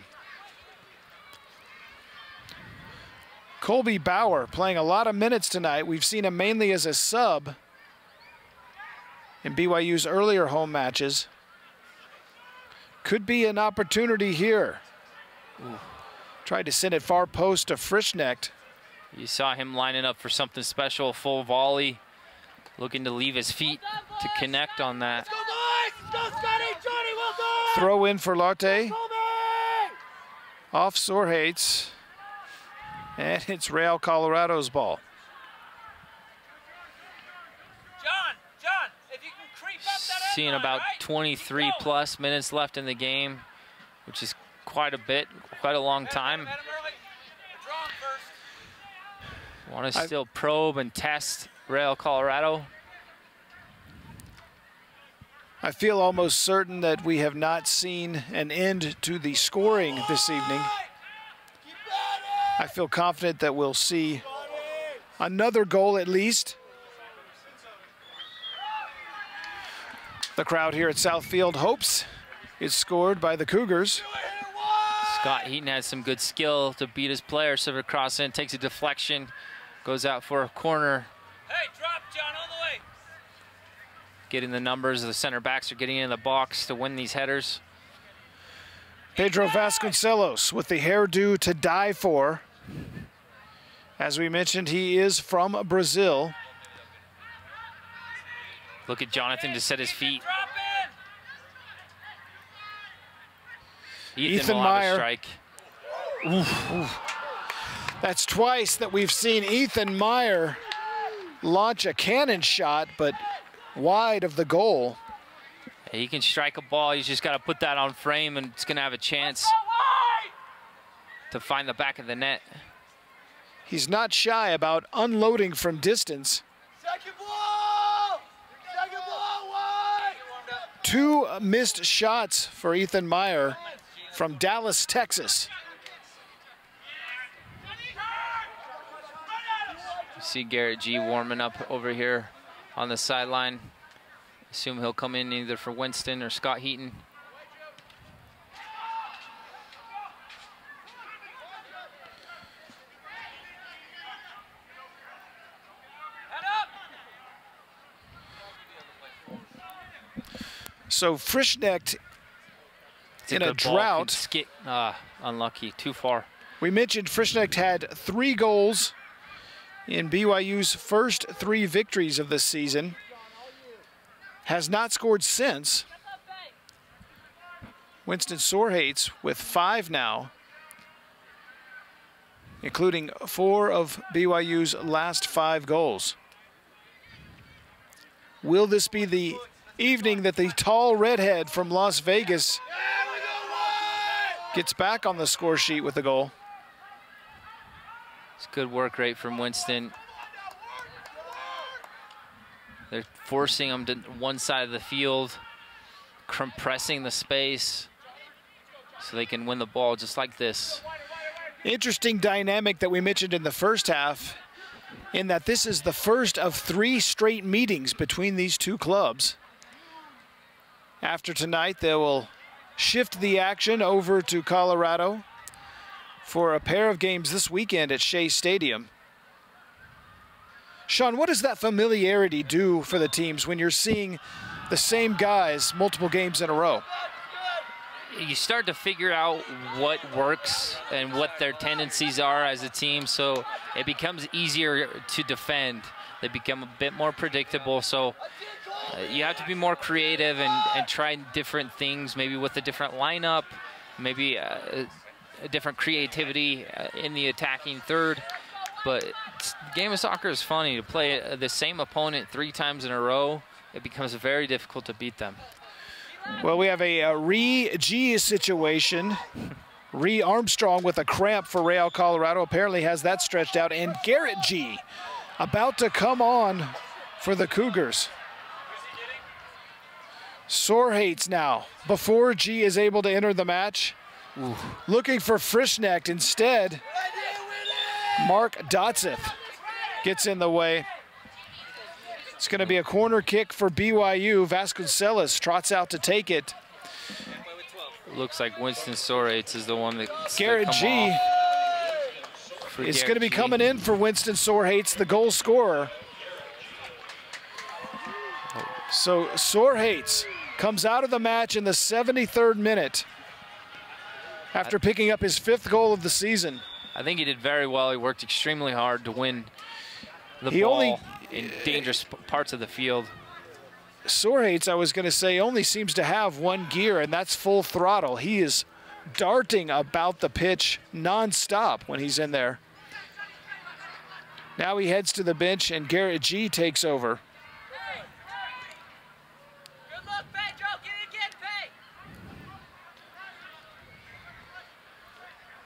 Colby Bauer playing a lot of minutes tonight. We've seen him mainly as a sub in BYU's earlier home matches. Could be an opportunity here. Ooh. Tried to send it far post to Frischknecht. You saw him lining up for something special, full volley, looking to leave his feet to connect on that. Throw in for Larte. Off Sorhates. And it's Real Colorado's ball. John, if you can creep up that Seeing about 23 plus minutes left in the game, which is quite a bit, quite a long time. Want to still probe and test Real Colorado. I feel almost certain that we have not seen an end to the scoring this evening. I feel confident that we'll see another goal at least. The crowd here at Southfield hopes it's scored by the Cougars. Scott Heaton has some good skill to beat his player. So across in, takes a deflection, goes out for a corner. Hey, drop, John, all the way. Getting the numbers, the center backs are getting in the box to win these headers. Pedro Vasconcelos with the hairdo to die for. As we mentioned, he is from Brazil. Look at Jonathan to set his feet. Ethan will have a Meyer. strike. Oof. That's twice that we've seen Ethan Meyer launch a cannon shot, but wide of the goal. He can strike a ball. He's just got to put that on frame, and it's going to have a chance to find the back of the net. He's not shy about unloading from distance. Second ball! Wide! 2 missed shots for Ethan Meyer from Dallas, Texas. You see Garrett G warming up over here on the sideline. Assume he'll come in either for Winston or Scott Heaton. So Frischknecht in a drought. Unlucky, too far. We mentioned Frischknecht had 3 goals in BYU's first 3 victories of this season. Has not scored since. Winston Sorhates with 5 now, including 4 of BYU's last 5 goals. Will this be the evening that the tall redhead from Las Vegas gets back on the score sheet with a goal. It's good work rate from Winston. They're forcing him to one side of the field, compressing the space so they can win the ball just like this. Interesting dynamic that we mentioned in the first half, in that this is the first of 3 straight meetings between these two clubs. After tonight, they will shift the action over to Colorado for a pair of games this weekend at Shea Stadium. Sean, what does that familiarity do for the teams when you're seeing the same guys multiple games in a row? You start to figure out what works and what their tendencies are as a team, so it becomes easier to defend. They become a bit more predictable, so you have to be more creative and try different things, maybe with a different lineup, maybe a different creativity in the attacking third. But the game of soccer is funny. To play the same opponent 3 times in a row, it becomes very difficult to beat them. Well, we have a Ree-G situation. Ree Armstrong with a cramp for Real Colorado apparently has that stretched out. And Garrett G about to come on for the Cougars. Sorhates now, before G is able to enter the match. Ooh. Looking for Frischnecht instead. Mark Dotseth gets in the way. It's going to be a corner kick for BYU. Vasconcelos trots out to take it. Looks like Winston Sorhates is the one that Garrett G is going to be coming in for Winston Sorhates, the goal scorer. So Sorhates comes out of the match in the 73rd minute after picking up his 5th goal of the season. I think he did very well. He worked extremely hard to win the ball in dangerous parts of the field. Sorhates, I was going to say, only seems to have one gear, and that's full throttle. He is darting about the pitch nonstop when he's in there. Now he heads to the bench, and Garrett G takes over.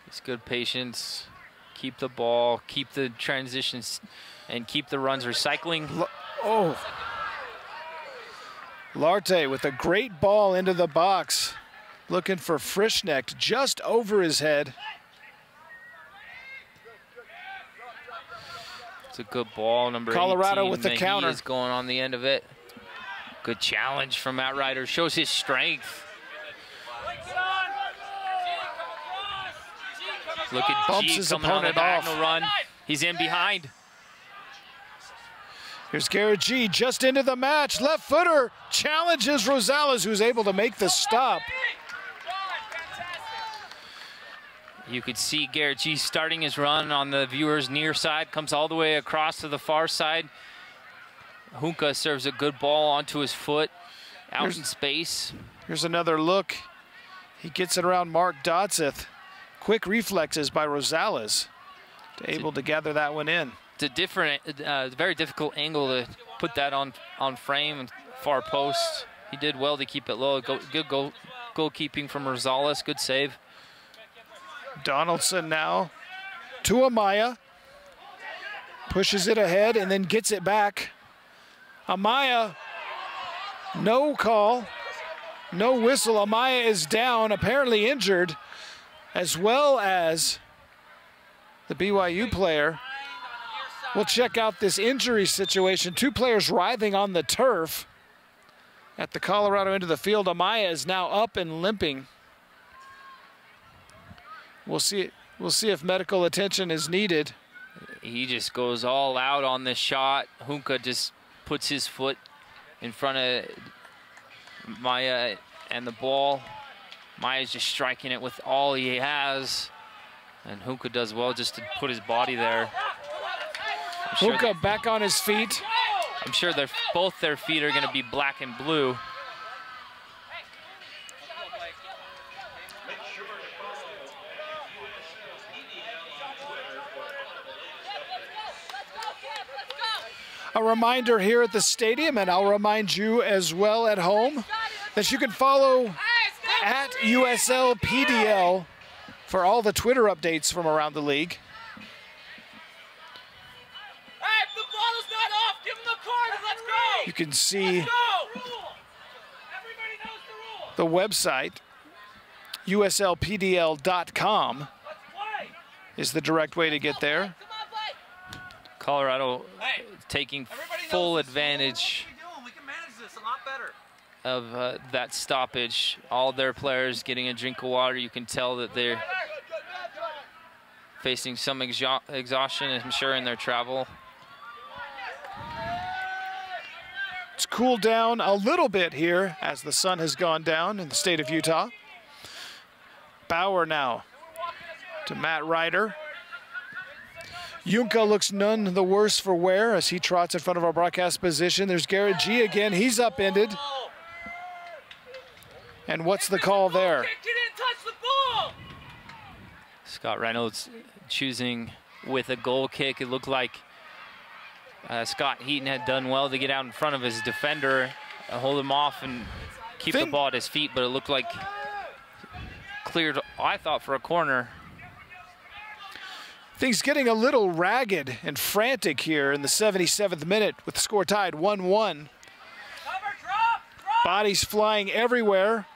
It's good patience. Keep the ball, keep the transitions, and keep the runs recycling. Larte with a great ball into the box. Looking for Frischnecht just over his head. It's a good ball, number Colorado 18. with the counter. Is going on the end of it. Good challenge from Matt Ryder. Shows his strength. Look at Bumps G his coming on the opponent diagonal off. run. He's in behind. Here's Garrett G just into the match. Left footer challenges Rosales, who's able to make the stop. You could see Garrett G starting his run on the viewer's near side, comes all the way across to the far side. Hunka serves a good ball onto his foot, out in space. Here's another look. He gets it around Mark Dotseth. Quick reflexes by Rosales, able to gather that one in. It's a different, very difficult angle to put that on frame and far post. He did well to keep it low. Good goalkeeping from Rosales. Good save. Donaldson now to Amaya. Pushes it ahead and then gets it back. Amaya, no call, no whistle. Amaya is down, apparently injured, as well as the BYU player. We'll check out this injury situation. 2 players writhing on the turf at the Colorado end of the field. Amaya is now up and limping. We'll see if medical attention is needed. He just goes all out on this shot. Hunka just puts his foot in front of Maya and the ball. Maya's just striking it with all he has. And Hunka does well just to put his body there. Hunka back on his feet. I'm sure both their feet are going to be black and blue. A reminder here at the stadium, and I'll remind you as well at home, that you can follow at USLPDL for all the Twitter updates from around the league. Hey, if the bottle's not off, give him the card and let's go! You can see the website, uslpdl.com is the direct way to get there. Colorado taking full advantage of that stoppage. All their players getting a drink of water. You can tell that they're facing some exhaustion, I'm sure, in their travel. It's cooled down a little bit here as the sun has gone down in the state of Utah. Bauer now to Matt Ryder. Junka looks none the worse for wear as he trots in front of our broadcast position. There's Garrett G again. He's upended. And what's the call there? Scott Reynolds choosing with a goal kick. It looked like Scott Heaton had done well to get out in front of his defender, hold him off and keep the ball at his feet, but it looked like cleared, I thought, for a corner. Things getting a little ragged and frantic here in the 77th minute with the score tied 1-1. Bodies flying everywhere,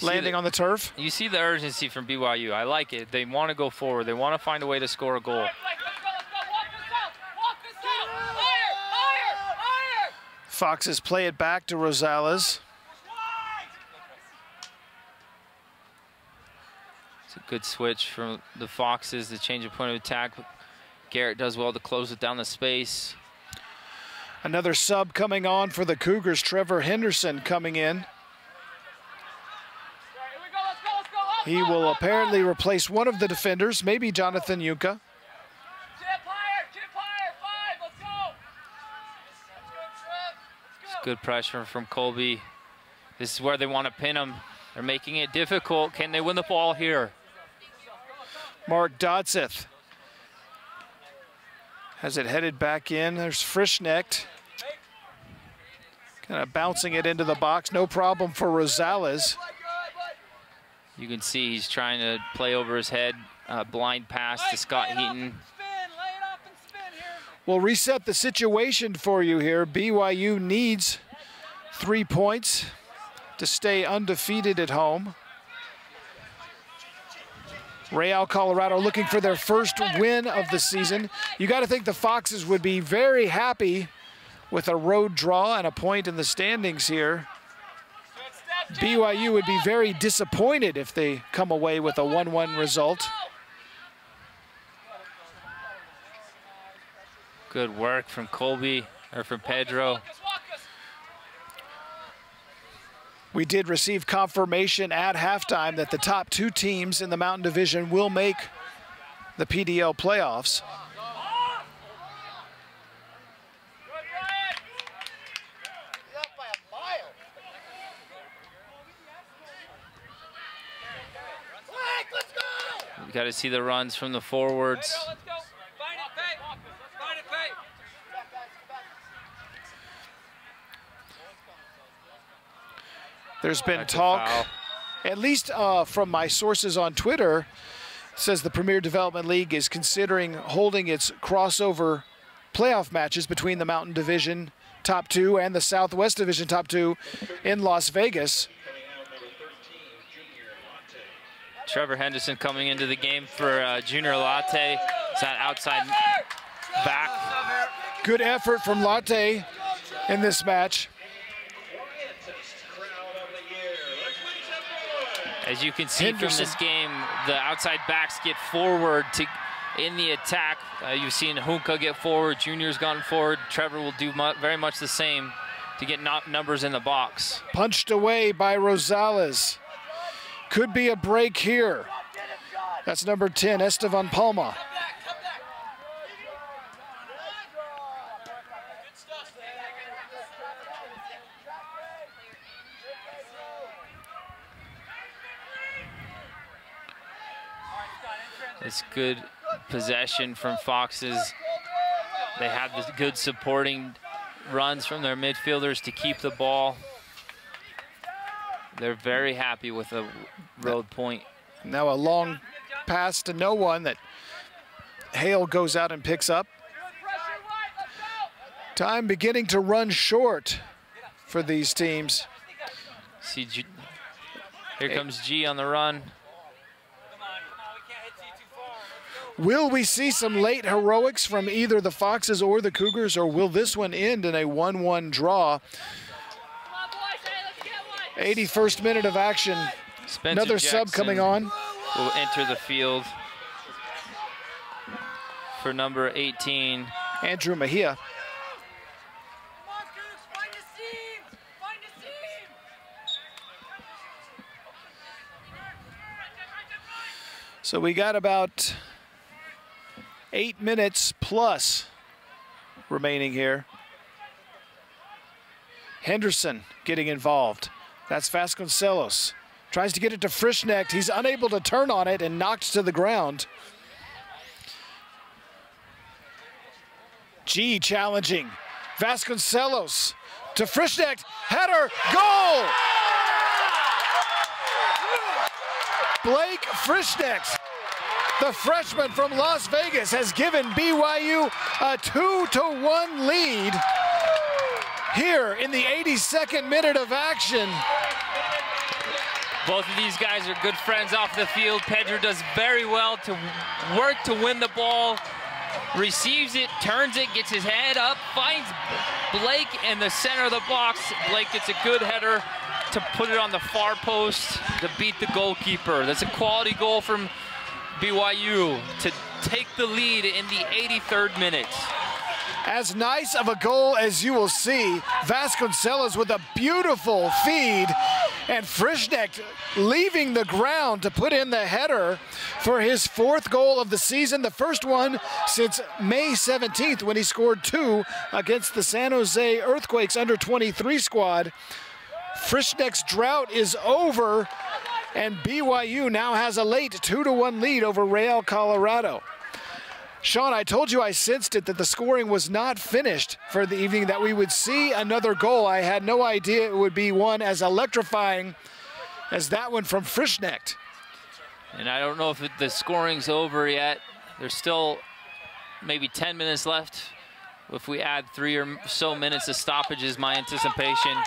landing on the turf. You see the urgency from BYU. I like it. They want to go forward. They want to find a way to score a goal. Foxes play it back to Rosales. It's a good switch from the Foxes, the change of point of attack. Garrett does well to close it down the space. Another sub coming on for the Cougars. Trevor Henderson coming in. He will apparently replace one of the defenders, maybe Jonathan Junka. Good pressure from Colby. This is where they want to pin him. They're making it difficult. Can they win the ball here? Mark Dodseth has it headed back in. There's Frischknecht. Kind of bouncing it into the box. No problem for Rosales. You can see he's trying to play over his head. Blind pass to Scott Heaton. We'll reset the situation for you here. BYU needs 3 points to stay undefeated at home. Real Colorado looking for their first win of the season. You got to think the Foxes would be very happy with a road draw and a point in the standings here. BYU would be very disappointed if they come away with a 1-1 result. Good work from Colby, or from Pedro. We did receive confirmation at halftime that the top 2 teams in the Mountain Division will make the PDL playoffs. You got to see the runs from the forwards. There's been talk, at least from my sources on Twitter, says the Premier Development League is considering holding its crossover playoff matches between the Mountain Division top 2 and the Southwest Division top 2 in Las Vegas. Trevor Henderson coming into the game for Junior Latte. It's that outside back. Good effort from Latte in this match. As you can see from this game, the outside backs get forward in the attack. You've seen Junka get forward, Junior's gone forward. Trevor will do very much the same to get numbers in the box. Punched away by Rosales. Could be a break here. That's number 10, Estevan Palma. It's good possession from Foxes. They have this good supporting runs from their midfielders to keep the ball. They're very happy with the road point. Now a long pass to no one that Hale goes out and picks up. Time beginning to run short for these teams. See, here comes G on the run. Will we see some late heroics from either the Foxes or the Cougars, or will this one end in a 1-1 draw? 81st minute of action. Spencer Another Jackson sub coming on. Will enter the field for number 18. Andrew Mejia. So we got about 8 minutes plus remaining here. Henderson getting involved. That's Vasconcelos. Tries to get it to Frischknecht. He's unable to turn on it and knocked to the ground. G challenging. Vasconcelos to Frischknecht. Header, goal! Blake Frischknecht, the freshman from Las Vegas, has given BYU a 2-1 lead here in the 82nd minute of action. Both of these guys are good friends off the field. Pedro does very well to work to win the ball, receives it, turns it, gets his head up, finds Blake in the center of the box. Blake gets a good header to put it on the far post to beat the goalkeeper. That's a quality goal from BYU to take the lead in the 83rd minute. As nice of a goal as you will see. Vasconcelos with a beautiful feed, and Frischknecht leaving the ground to put in the header for his 4th goal of the season, the first one since May 17th when he scored 2 against the San Jose Earthquakes under-23 squad. Frischknecht's drought is over, and BYU now has a late 2-1 lead over Real Colorado. Sean, I told you I sensed it that the scoring was not finished for the evening, that we would see another goal. I had no idea it would be one as electrifying as that one from Frischknecht. And I don't know if the scoring's over yet. There's still maybe 10 minutes left. If we add 3 or so minutes of stoppage is my anticipation.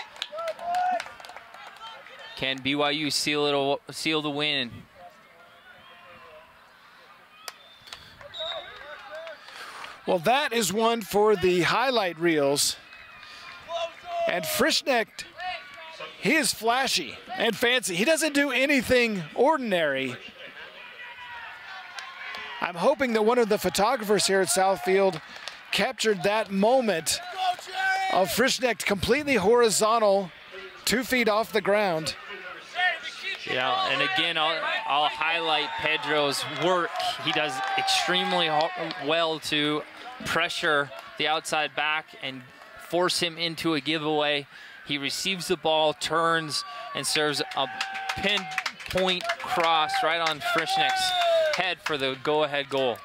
Can BYU seal the win? Well, that is one for the highlight reels. And Frischknecht, he is flashy and fancy. He doesn't do anything ordinary. I'm hoping that one of the photographers here at Southfield captured that moment of Frischknecht completely horizontal, 2 feet off the ground. Yeah, and again, I'll highlight Pedro's work. He does extremely well to pressure the outside back and force him into a giveaway. He receives the ball, turns, and serves a pinpoint cross right on Frischknecht's head for the go-ahead goal.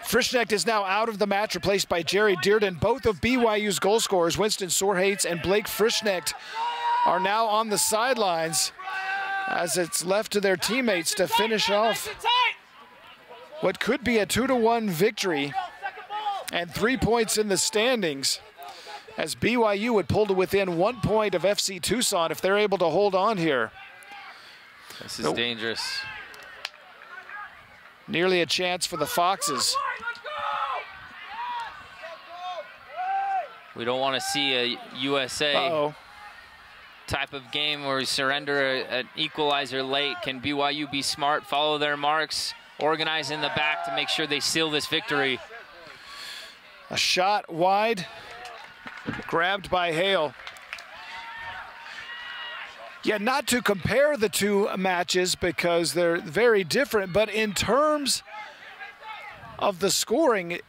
Frischknecht is now out of the match, replaced by Jerry Dearden. Both of BYU's goal scorers, Winston Sorhates and Blake Frischknecht, are now on the sidelines as it's left to their teammates to finish off what could be a 2-1 victory and 3 points in the standings, as BYU would pull to within 1 point of FC Tucson if they're able to hold on here. This is dangerous. Nearly a chance for the Foxes. We don't want to see a USA type of game where we surrender an equalizer late. Can BYU be smart, follow their marks, organize in the back to make sure they seal this victory? A shot wide, grabbed by Hale. Yeah, not to compare the two matches because they're very different, but in terms of the scoring,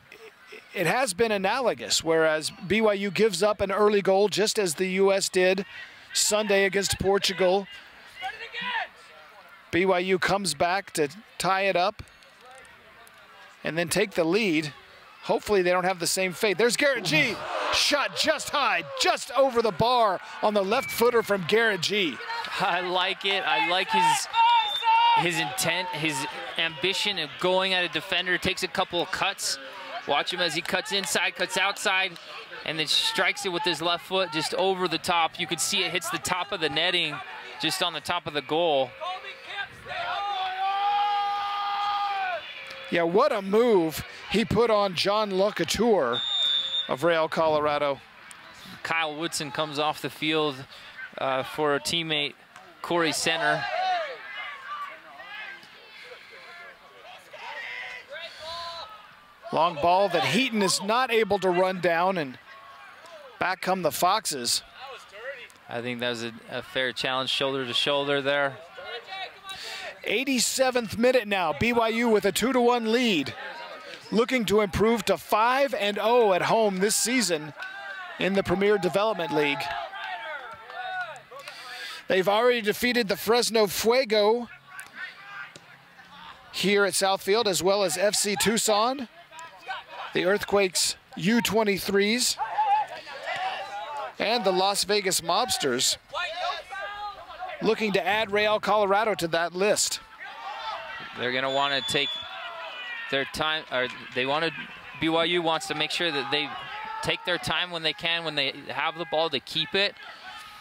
it has been analogous, whereas BYU gives up an early goal just as the U.S. did Sunday against Portugal. BYU comes back to tie it up and then take the lead. Hopefully they don't have the same fate. There's Garrett G. Shot just high, just over the bar on the left footer from Garrett G. I like it. I like his intent, his ambition of going at a defender. Takes a couple of cuts. Watch him as he cuts inside, cuts outside, and then strikes it with his left foot just over the top. You can see it hits the top of the netting, just on the top of the goal. Yeah, what a move he put on John Locouture of Real Colorado. Kyle Woodson comes off the field for a teammate, Corey Center. Long ball that Heaton is not able to run down, and back come the Foxes. I think that was a fair challenge, shoulder to shoulder there. 87th minute now, BYU with a 2-1 lead. Looking to improve to 5-0 at home this season in the Premier Development League. They've already defeated the Fresno Fuego here at Southfield, as well as FC Tucson, the Earthquakes U23s, and the Las Vegas Mobsters, looking to add Real Colorado to that list. They're going to want to take their time, or BYU wants to make sure that they take their time when they can, when they have the ball, to keep it,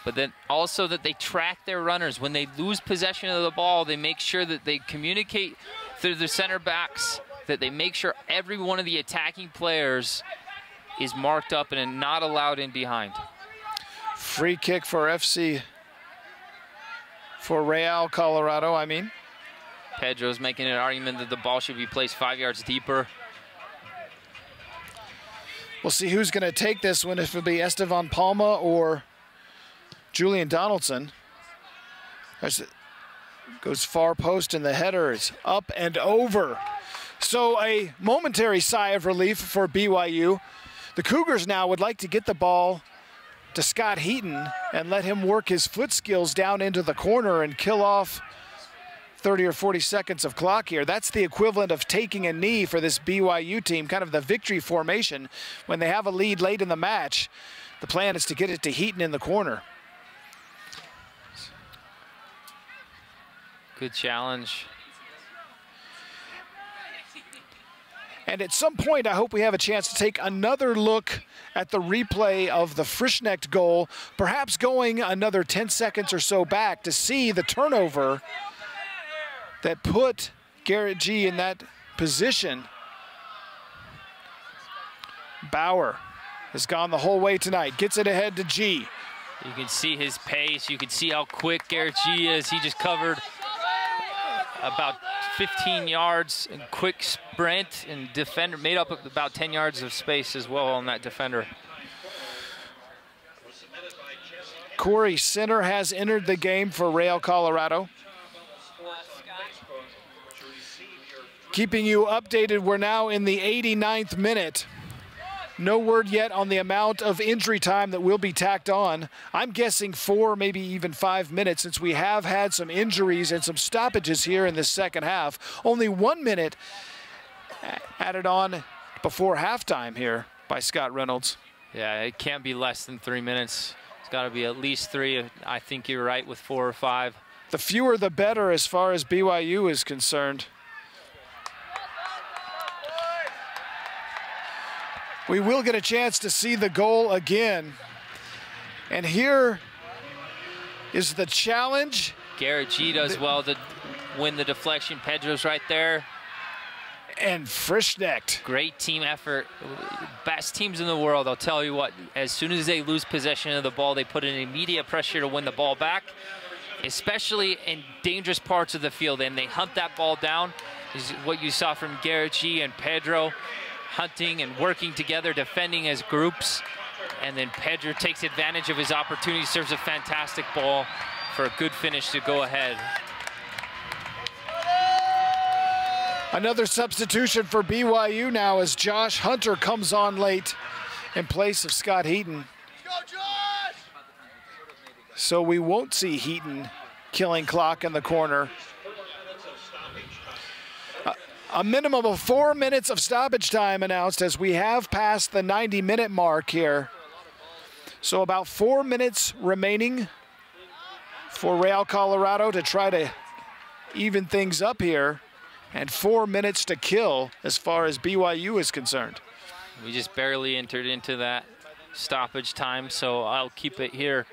but then also that they track their runners. When they lose possession of the ball, they make sure that they communicate through the center backs, that they make sure every one of the attacking players is marked up and not allowed in behind. Free kick for Real Colorado, I mean. Pedro's making an argument that the ball should be placed 5 yards deeper. We'll see who's going to take this one, if it'll be Estevan Palma or Julian Donaldson. Goes far post, and the header is up and over. So a momentary sigh of relief for BYU. The Cougars now would like to get the ball to Scott Heaton and let him work his foot skills down into the corner and kill off 30 or 40 seconds of clock here. That's the equivalent of taking a knee for this BYU team, kind of the victory formation. When they have a lead late in the match, the plan is to get it to Heaton in the corner. Good challenge. And at some point, I hope we have a chance to take another look at the replay of the Frischknecht goal, perhaps going another 10 seconds or so back to see the turnover that put Garrett G in that position. Bauer has gone the whole way tonight, gets it ahead to G. You can see his pace. You can see how quick Garrett G is. He just covered about 15 yards in quick sprint, and defender made up about 10 yards of space as well on that defender. Corey Center has entered the game for Real Colorado. Keeping you updated, we're now in the 89th minute. No word yet on the amount of injury time that will be tacked on. I'm guessing 4, maybe even 5 minutes, since we have had some injuries and some stoppages here in the second half. Only 1 minute added on before halftime here by Scott Reynolds. Yeah, it can't be less than 3 minutes. It's got to be at least 3. I think you're right with 4 or 5. The fewer the better as far as BYU is concerned. We will get a chance to see the goal again. And here is the challenge. Garrett G does well to win the deflection. Pedro's right there. And Frischknecht. Great team effort. Best teams in the world, I'll tell you what. As soon as they lose possession of the ball, they put in immediate pressure to win the ball back, especially in dangerous parts of the field. And they hunt that ball down. Is what you saw from Garrett G and Pedro. Hunting and working together, defending as groups. And then Pedro takes advantage of his opportunity, serves a fantastic ball for a good finish to go ahead. Another substitution for BYU now as Josh Hunter comes on late in place of Scott Heaton. So we won't see Heaton killing clock in the corner. A minimum of 4 minutes of stoppage time announced as we have passed the 90-minute mark here. So about 4 minutes remaining for Real Colorado to try to even things up here, and 4 minutes to kill as far as BYU is concerned. We just barely entered into that stoppage time, so I'll keep it here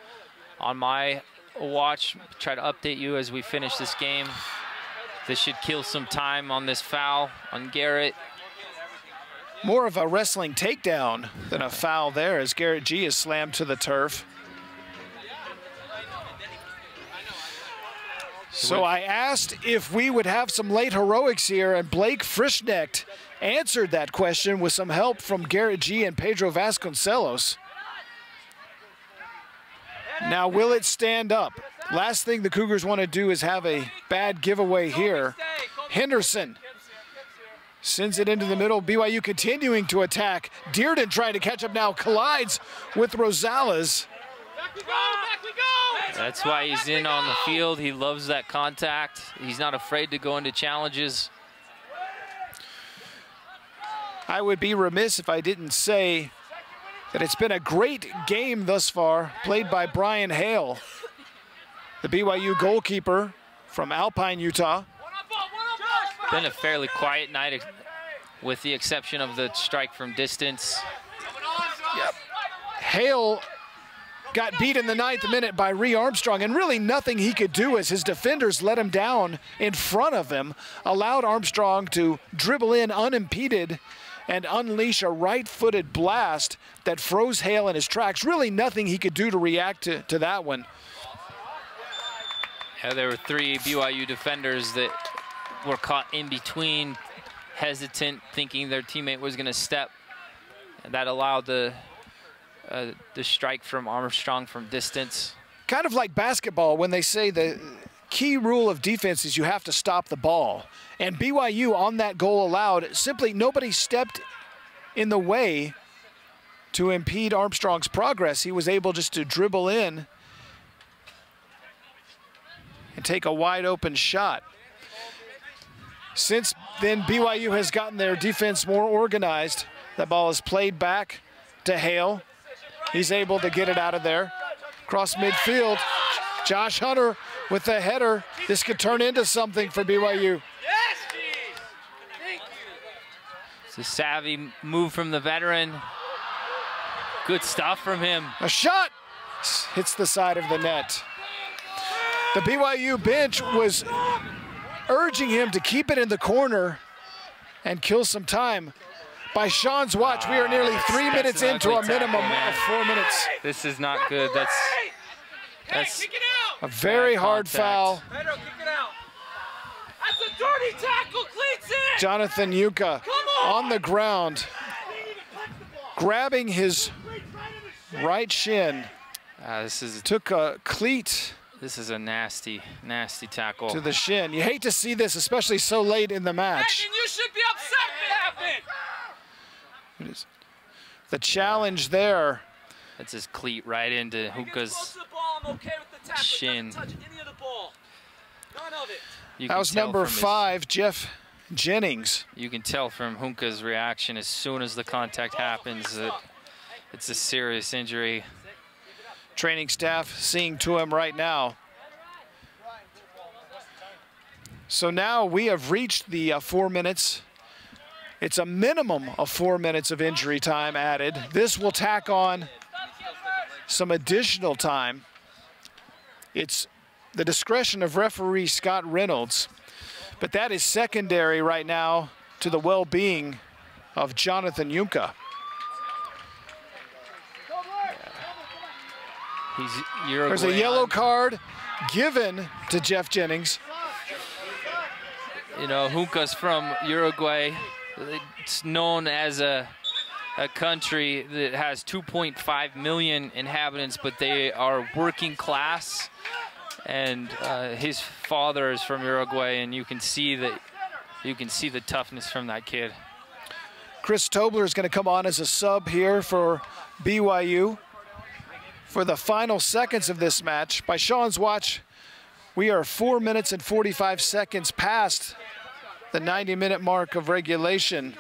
on my watch, try to update you as we finish this game. This should kill some time on this foul on Garrett. More of a wrestling takedown than a foul there as Garrett G is slammed to the turf. So I asked if we would have some late heroics here, and Blake Frischknecht answered that question with some help from Garrett G and Pedro Vasconcelos. Now, will it stand up? Last thing the Cougars want to do is have a bad giveaway here. Henderson sends it into the middle. BYU continuing to attack. Dearden trying to catch up now, collides with Rosales. That's why he's in on the field. He loves that contact. He's not afraid to go into challenges. I would be remiss if I didn't say that it's been a great game thus far, played by Brian Hale, the BYU goalkeeper from Alpine, Utah. Been a fairly quiet night with the exception of the strike from distance. Yep. Hale got beat in the 9th minute by Ree Armstrong, and really nothing he could do as his defenders let him down in front of him, allowed Armstrong to dribble in unimpeded and unleash a right-footed blast that froze Hale in his tracks. Really nothing he could do to react to that one. Yeah, there were 3 BYU defenders that were caught in between, hesitant, thinking their teammate was going to step. And that allowed the strike from Armstrong from distance. Kind of like basketball when they say the key rule of defense is you have to stop the ball. And BYU on that goal allowed, simply nobody stepped in the way to impede Armstrong's progress. He was able just to dribble in and take a wide open shot. Since then, BYU has gotten their defense more organized. That ball is played back to Hale. He's able to get it out of there. Cross midfield, Josh Hunter with the header. This could turn into something for BYU. It's a savvy move from the veteran. Good stuff from him. A shot hits the side of the net. The BYU bench was urging him to keep it in the corner and kill some time. By Sean's watch, we are nearly 3 minutes into a minimum of 4 minutes. This is not good. That's a very hard foul. Pedro, kick it out. That's a dirty tackle, cleats in. Jonathan Yuka on the ground, grabbing his right shin. Took a cleat. This is a nasty, nasty tackle. To the shin. You hate to see this, especially so late in the match. And you should be upset if it happened. The challenge there. That's his cleat right into Huka's shin. That was number 5, Jeff Jennings. You can tell from Huka's reaction as soon as the contact happens that it's a serious injury. Training staff seeing to him right now. So now we have reached the 4 minutes. It's a minimum of 4 minutes of injury time added. This will tack on some additional time. It's the discretion of referee Scott Reynolds, but that is secondary right now to the well-being of Jonathan Yuka. There's a yellow card given to Jeff Jennings. You know, Huka's from Uruguay. It's known as a country that has 2.5 million inhabitants, but they are working class. And his father is from Uruguay, and you can see the toughness from that kid. Chris Tobler is going to come on as a sub here for BYU for the final seconds of this match. By Sean's watch, we are 4 minutes and 45 seconds past the 90-minute mark of regulation.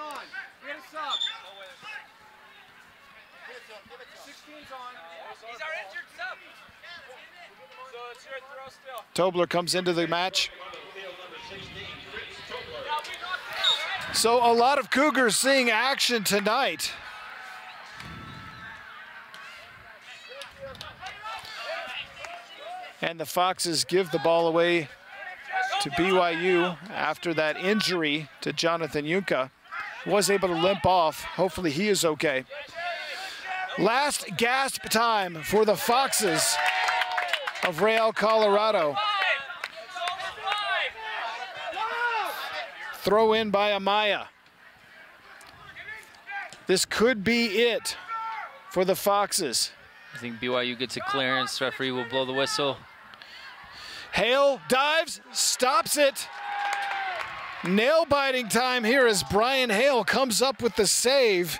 Tobler comes into the match. So a lot of Cougars seeing action tonight. And the Foxes give the ball away to BYU after that injury to Jonathan Yunka. Was able to limp off. Hopefully he is okay. Last gasp time for the Foxes of Real Colorado. Throw in by Amaya. This could be it for the Foxes. I think BYU gets a clearance. Referee will blow the whistle. Hale dives, stops it. Nail-biting time here as Brian Hale comes up with the save.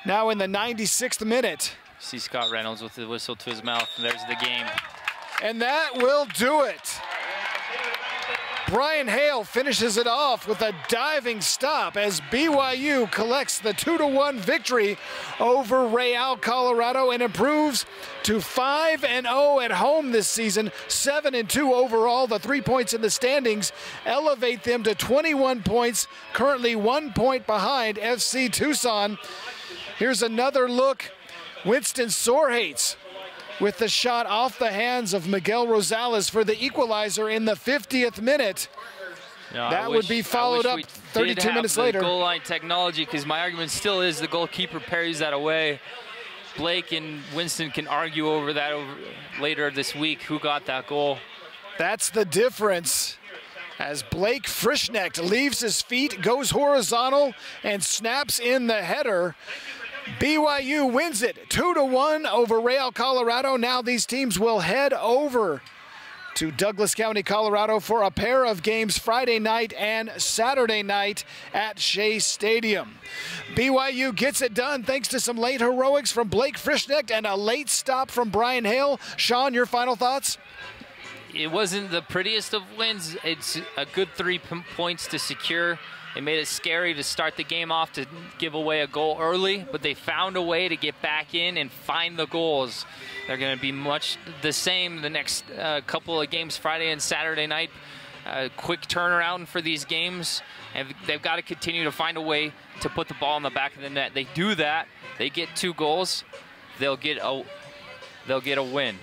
Now in the 96th minute. See Scott Reynolds with the whistle to his mouth, and there's the game. And that will do it. Brian Hale finishes it off with a diving stop as BYU collects the 2-1 victory over Real Colorado and improves to 5-0 at home this season, 7-2 overall. The 3 points in the standings elevate them to 21 points, currently 1 point behind FC Tucson. Here's another look. Winston Sorhates with the shot off the hands of Miguel Rosales for the equalizer in the 50th minute. Yeah, that would be followed up 32 minutes later. Goal line technology, because my argument still is the goalkeeper parries that away. Blake and Winston can argue over that later this week, who got that goal. That's the difference. As Blake Frischknecht leaves his feet, goes horizontal, and snaps in the header. BYU wins it 2-1 over Real Colorado. Now these teams will head over to Douglas County, Colorado for a pair of games Friday night and Saturday night at Shea Stadium. BYU gets it done thanks to some late heroics from Blake Frischknecht and a late stop from Brian Hale. Sean, your final thoughts? It wasn't the prettiest of wins. It's a good 3 points to secure. It made it scary to start the game off to give away a goal early, but they found a way to get back in and find the goals. They're going to be much the same the next couple of games Friday and Saturday night. Quick turnaround for these games, and they've got to continue to find a way to put the ball in the back of the net. They do that, they get 2 goals, they'll get a win.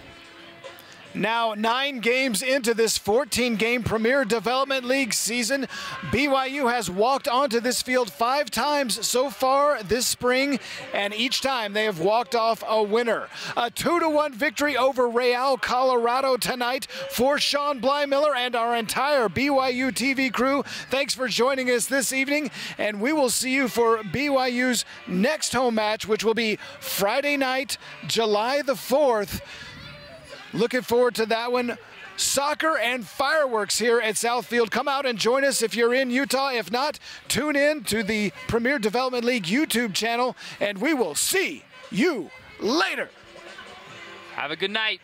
Now 9 games into this 14-game Premier Development League season, BYU has walked onto this field 5 times so far this spring, and each time they have walked off a winner. A 2-1 victory over Real Colorado tonight for Sean Blymiller and our entire BYU TV crew. Thanks for joining us this evening, and we will see you for BYU's next home match, which will be Friday night, July the 4th. Looking forward to that one. Soccer and fireworks here at Southfield. Come out and join us if you're in Utah. If not, tune in to the Premier Development League YouTube channel, and we will see you later. Have a good night.